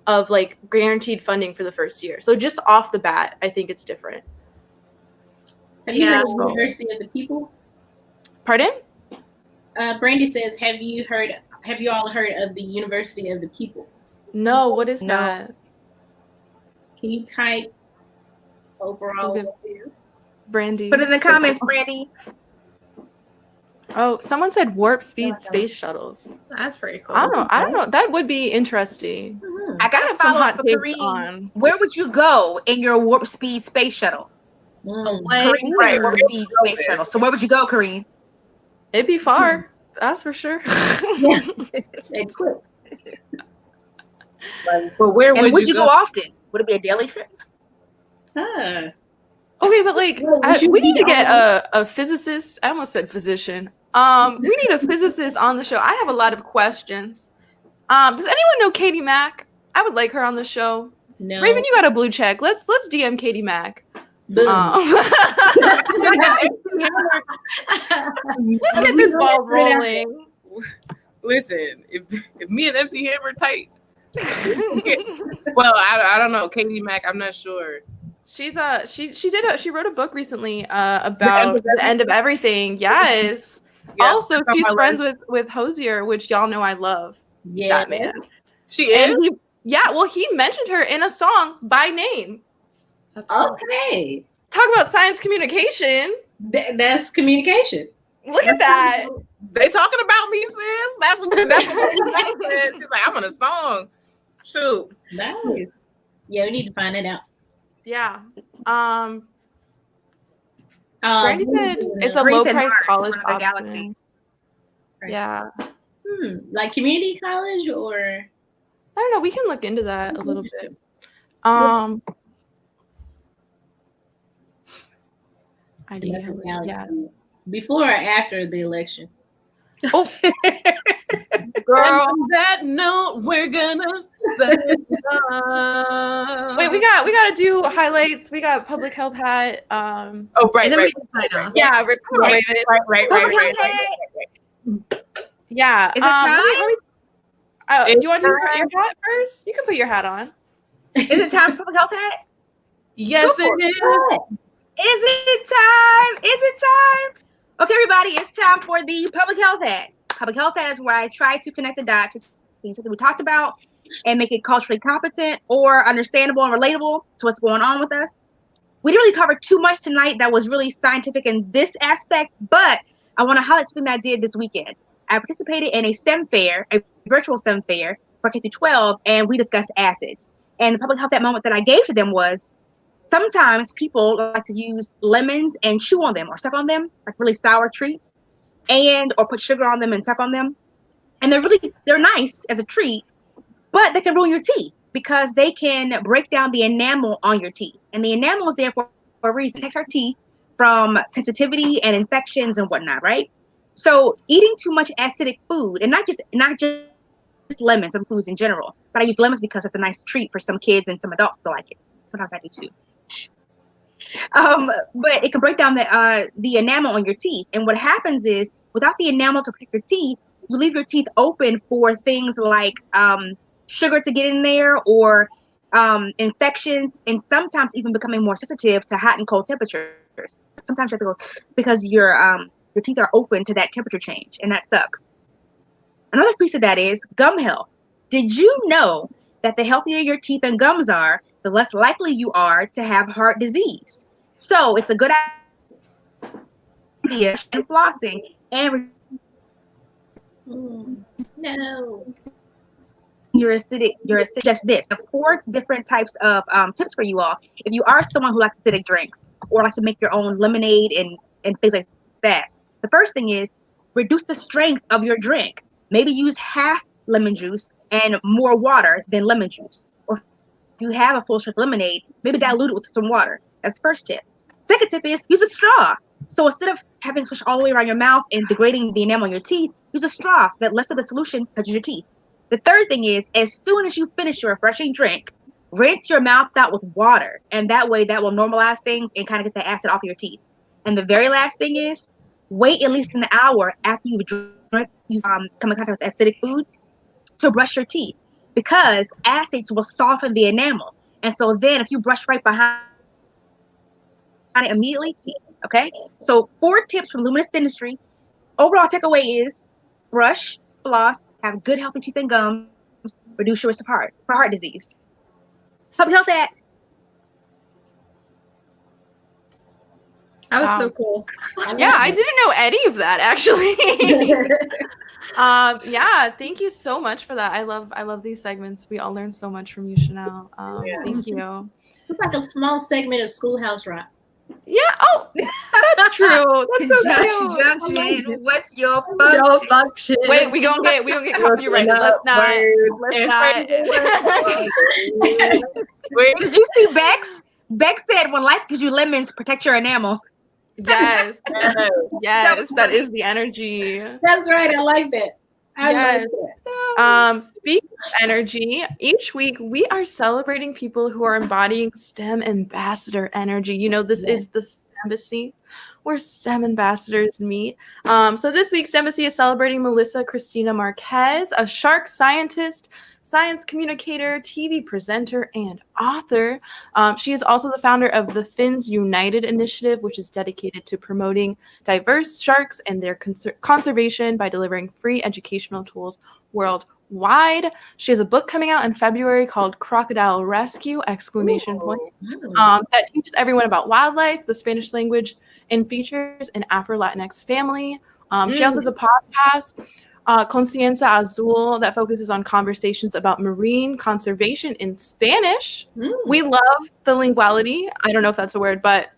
of like guaranteed funding for the first year. So just off the bat, I think it's different. Have you heard of University of the People? Pardon? Brandy says, have you have you all heard of the University of the People? No, what is No. that? Can you type overall Okay. what it is? Brandy. Put it in the comments, Brandy. Oh, someone said warp speed space shuttles. That's pretty cool. I don't know. That would be interesting. Mhm. I I got have a some follow up hot for takes Kareem. on. Where would you go in your warp speed space shuttle? Mm. Kareem said warp speed space shuttle. So where would you go, Kareem? It'd be far. That's for sure. Yeah. It's quick. But where And would you go go? often? Would it be a daily trip? Huh. Okay, but like Well, would you we need be to get on- a physicist. I almost said physician. We need a physicist on the show. I have a lot of questions. Does anyone know Katie Mack? I would like her on the show. No. Raven, you got a blue check. Let's DM Katie Mack. Boom. Let's get this ball rolling. Listen, if me and MC Hammer tight, well, I don't know. Katie Mack, I'm not sure. She's she wrote a book recently about the end of everything. Yes. Yeah, Also, that's on she's my friends list. with Hosier, which y'all know I love. Yeah. That man. She is. And he mentioned her in a song by name. That's cool. Okay. Talk about science communication. That's communication. Look at that. They talking about me, sis. That's what Katie Mack said. She's like, I'm on a song. Shoot. Nice. Yeah, we need to find it out. Yeah. Brandy said it's a Green low said price Mars, college one of the option. galaxy. Yeah. Like community college or I don't know. We can look into that a little bit. Idea. different Yeah. galaxy? Before or after the election? Oh, girl. And on that note, we're gonna say Wait, we got to do highlights. We got public health hat. Oh, right, And then right, we can sign off. Yeah, come on, Raven. right. Yeah. Is it Let me do you want to do time. your hat first? You can put your hat on. Is it time for public health hat? Yes, it is. Is it time? Is it time? Okay, everybody, it's time for the public health hat. Public health hat is where I try to connect the dots between something we talked about and make it culturally competent or understandable and relatable to what's going on with us. We didn't really cover too much tonight that was really scientific in this aspect, but I want to highlight something that I did this weekend. I participated in a STEM fair, a virtual STEM fair for K-12, and we discussed acids. And the public health that moment that I gave to them was, sometimes people like to use lemons and chew on them or suck on them, like really sour treats, or put sugar on them and suck on them. And they're nice as a treat, but they can ruin your teeth because they can break down the enamel on your teeth. And the enamel is there for a reason. It protects our teeth from sensitivity and infections and whatnot, right? So eating too much acidic food, and not just lemons, some foods in general, but I use lemons because it's a nice treat for some kids and some adults to like it. Sometimes I do too. But it can break down the enamel on your teeth. And what happens is, without the enamel to protect your teeth, you leave your teeth open for things like sugar to get in there, or infections, and sometimes even becoming more sensitive to hot and cold temperatures. Sometimes you have to go because your teeth are open to that temperature change, and that sucks. Another piece of that is gum health. Did you know that the healthier your teeth and gums are, the less likely you are to have heart disease? So it's a good idea and flossing and No. your acidic. Just this. The 4 different types of tips for you all. If you are someone who likes acidic drinks or likes to make your own lemonade and things like that, the first thing is reduce the strength of your drink. Maybe use half lemon juice and more water than lemon juice. Or if you have a full strength lemonade, maybe dilute it with some water. That's the first tip. Second tip is use a straw. So instead of having to swish all the way around your mouth and degrading the enamel on your teeth, use a straw so that less of the solution touches your teeth. The third thing is, as soon as you finish your refreshing drink, rinse your mouth out with water. And that way that will normalize things and kind of get the acid off of your teeth. And the very last thing is, wait at least an hour after you've come in contact with acidic foods to brush your teeth, because acids will soften the enamel. And so then if you brush right behind it immediately, okay? So 4 tips from Luminous Dentistry. Overall takeaway is brush, floss, have good healthy teeth and gums, reduce your risk of heart disease. Public health act. That was Wow. so cool. Yeah, I didn't know any of that actually. Yeah, thank you so much for that. I love these segments. We all learned so much from you, Shenell. Thank you. It's like a small segment of Schoolhouse Rock. Yeah. Oh, that's true. That's so cute. Junction. What's your function? Wait, we gonna get copyrighted. Let's not. Wait, did you see Bex? Bex said, "When life gives you lemons, protect your enamel." Yes. Yes, that is the energy. That's right. I like that. I like that. Speaking of energy, each week we are celebrating people who are embodying STEM ambassador energy. You know, this is the STEMbassy, where STEM ambassadors meet. So this week, STEMbassy is celebrating Melissa Cristina Marquez, a shark scientist, science communicator, TV presenter, and author. She is also the founder of the Fins United initiative, which is dedicated to promoting diverse sharks and their conservation by delivering free educational tools worldwide. She has a book coming out in February called Crocodile Rescue! That teaches everyone about wildlife, the Spanish language, and features an Afro-Latinx family. She also has a podcast, Conciencia Azul, that focuses on conversations about marine conservation in Spanish. We love the linguality. I don't know if that's a word, but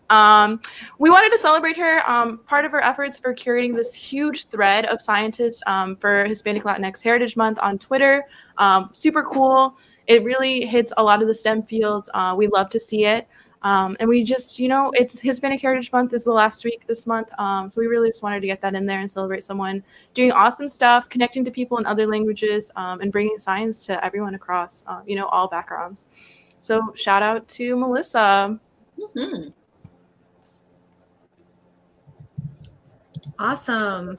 we wanted to celebrate her. Part of her efforts for curating this huge thread of scientists for Hispanic Latinx Heritage Month on Twitter. Super cool. It really hits a lot of the STEM fields. We love to see it. And we just, it's Hispanic Heritage Month is the last week this month. So we really just wanted to get that in there and celebrate someone doing awesome stuff, connecting to people in other languages, and bringing science to everyone across, all backgrounds. So shout out to Melissa. Awesome.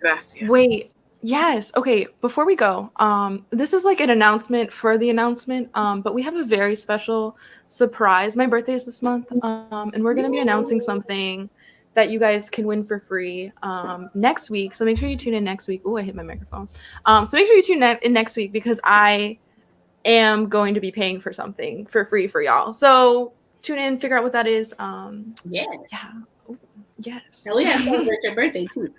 Gracias. Wait. Yes. Okay. Before we go, this is like an announcement for the announcement, but we have a very special surprise. My birthday is this month, and we're going to be announcing something that you guys can win for free next week. So make sure you tune in next week. Oh, I hit my microphone. So make sure you tune in next week because I am going to be paying for something for free for y'all. So tune in, figure out what that is. Yeah. Ooh, yes. And we have to celebrate your birthday too.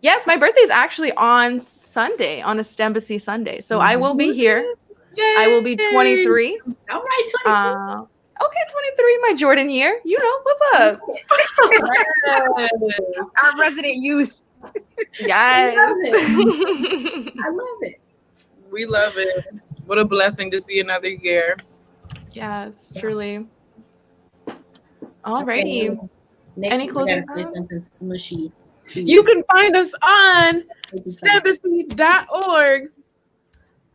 Yes, my birthday is actually on Sunday, on a STEMbassy Sunday. So I will be here. Yay! I will be 23. All right, 23. Okay, 23, my Jordan year. What's up? Our resident youth. Yes. I love it. We love it. What a blessing to see another year. Yes, truly. Alrighty. Okay. Any closing comments? Smushy. You can find us on STEMbassy.org,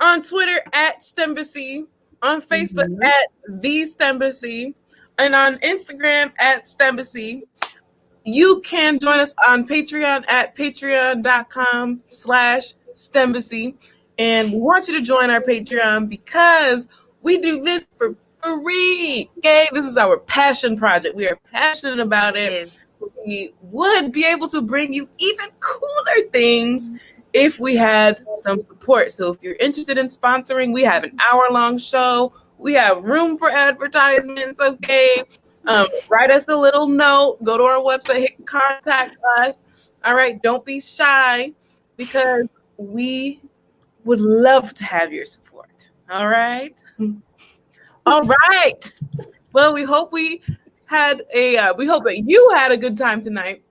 on Twitter at STEMbassy, on Facebook at The STEMbassy, and on Instagram at STEMbassy. You can join us on Patreon at patreon.com/STEMbassy. And we want you to join our Patreon because we do this for free. Okay, this is our passion project. We are passionate about it. We would be able to bring you even cooler things if we had some support. So if you're interested in sponsoring, we have an hour-long show. We have room for advertisements, okay? Write us a little note. Go to our website, hit contact us. All right, don't be shy because we would love to have your support. All right? All right. Well, we hope that you had a good time tonight.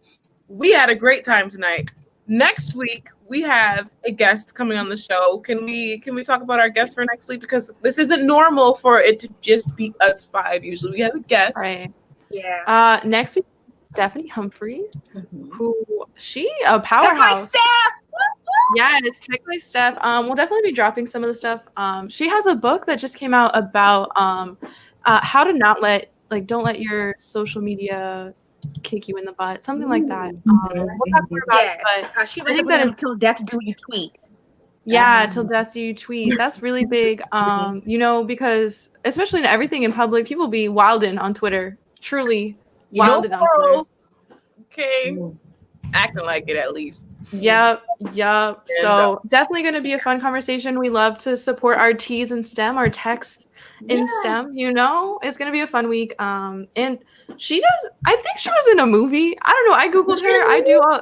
We had a great time tonight. Next week we have a guest coming on the show. Can we talk about our guest for next week? Because this isn't normal for it to just be us five. Usually we have a guest. Right. Yeah. Next week, Stephanie Humphrey, who a powerhouse. Yes, Tech Life Steph. We'll definitely be dropping some of the stuff. She has a book that just came out about how to don't let your social media kick you in the butt, something like that. We'll talk more about it, but she I think that is till death do you tweet. Yeah, till death do you tweet. That's really big. Because especially in everything in public, people be wilding on Twitter. Truly wilding on Twitter. Okay. acting like it at least. Yep. And, So definitely going to be a fun conversation. We love to support our T's in STEM, our techs in STEM. You know, it's going to be a fun week. And she does. I think she was in a movie. I don't know. I googled her. I do all.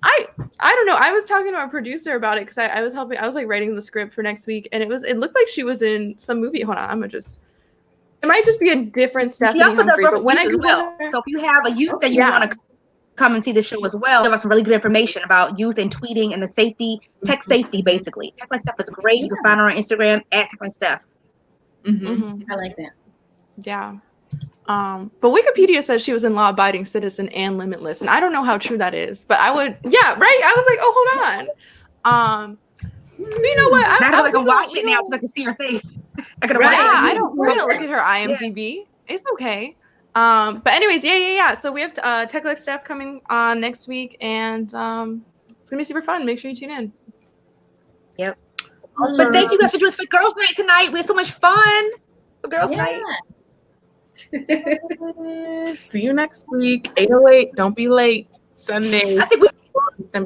I don't know. I was talking to our producer about it because I was helping. I was like writing the script for next week, and it looked like she was in some movie. Hold on, it might just be a different Stephanie She also does Humphrey. work But with when I youth as googled well. her, So if you have a youth that you want to come and see the show as well, give us some really good information about youth and tweeting and the safety, tech safety, basically. Tech Like Steph is great. You can find her on Instagram at Tech Like Steph. I like that. Yeah. But Wikipedia says she was in Law Abiding Citizen and Limitless, and I don't know how true that is, but I would, right? I was like, oh, hold on. You know what? I can watch it now so I can see her face. I can watch it. We're gonna look at her IMDb. It's okay. But anyways, yeah. So we have Tech Like Steph coming on next week, and it's gonna be super fun. Make sure you tune in. Yep. But thank you guys for joining us for Girls' Night tonight. We had so much fun for Girls' Night. See you next week. 8:08. Don't be late. Sunday. I think we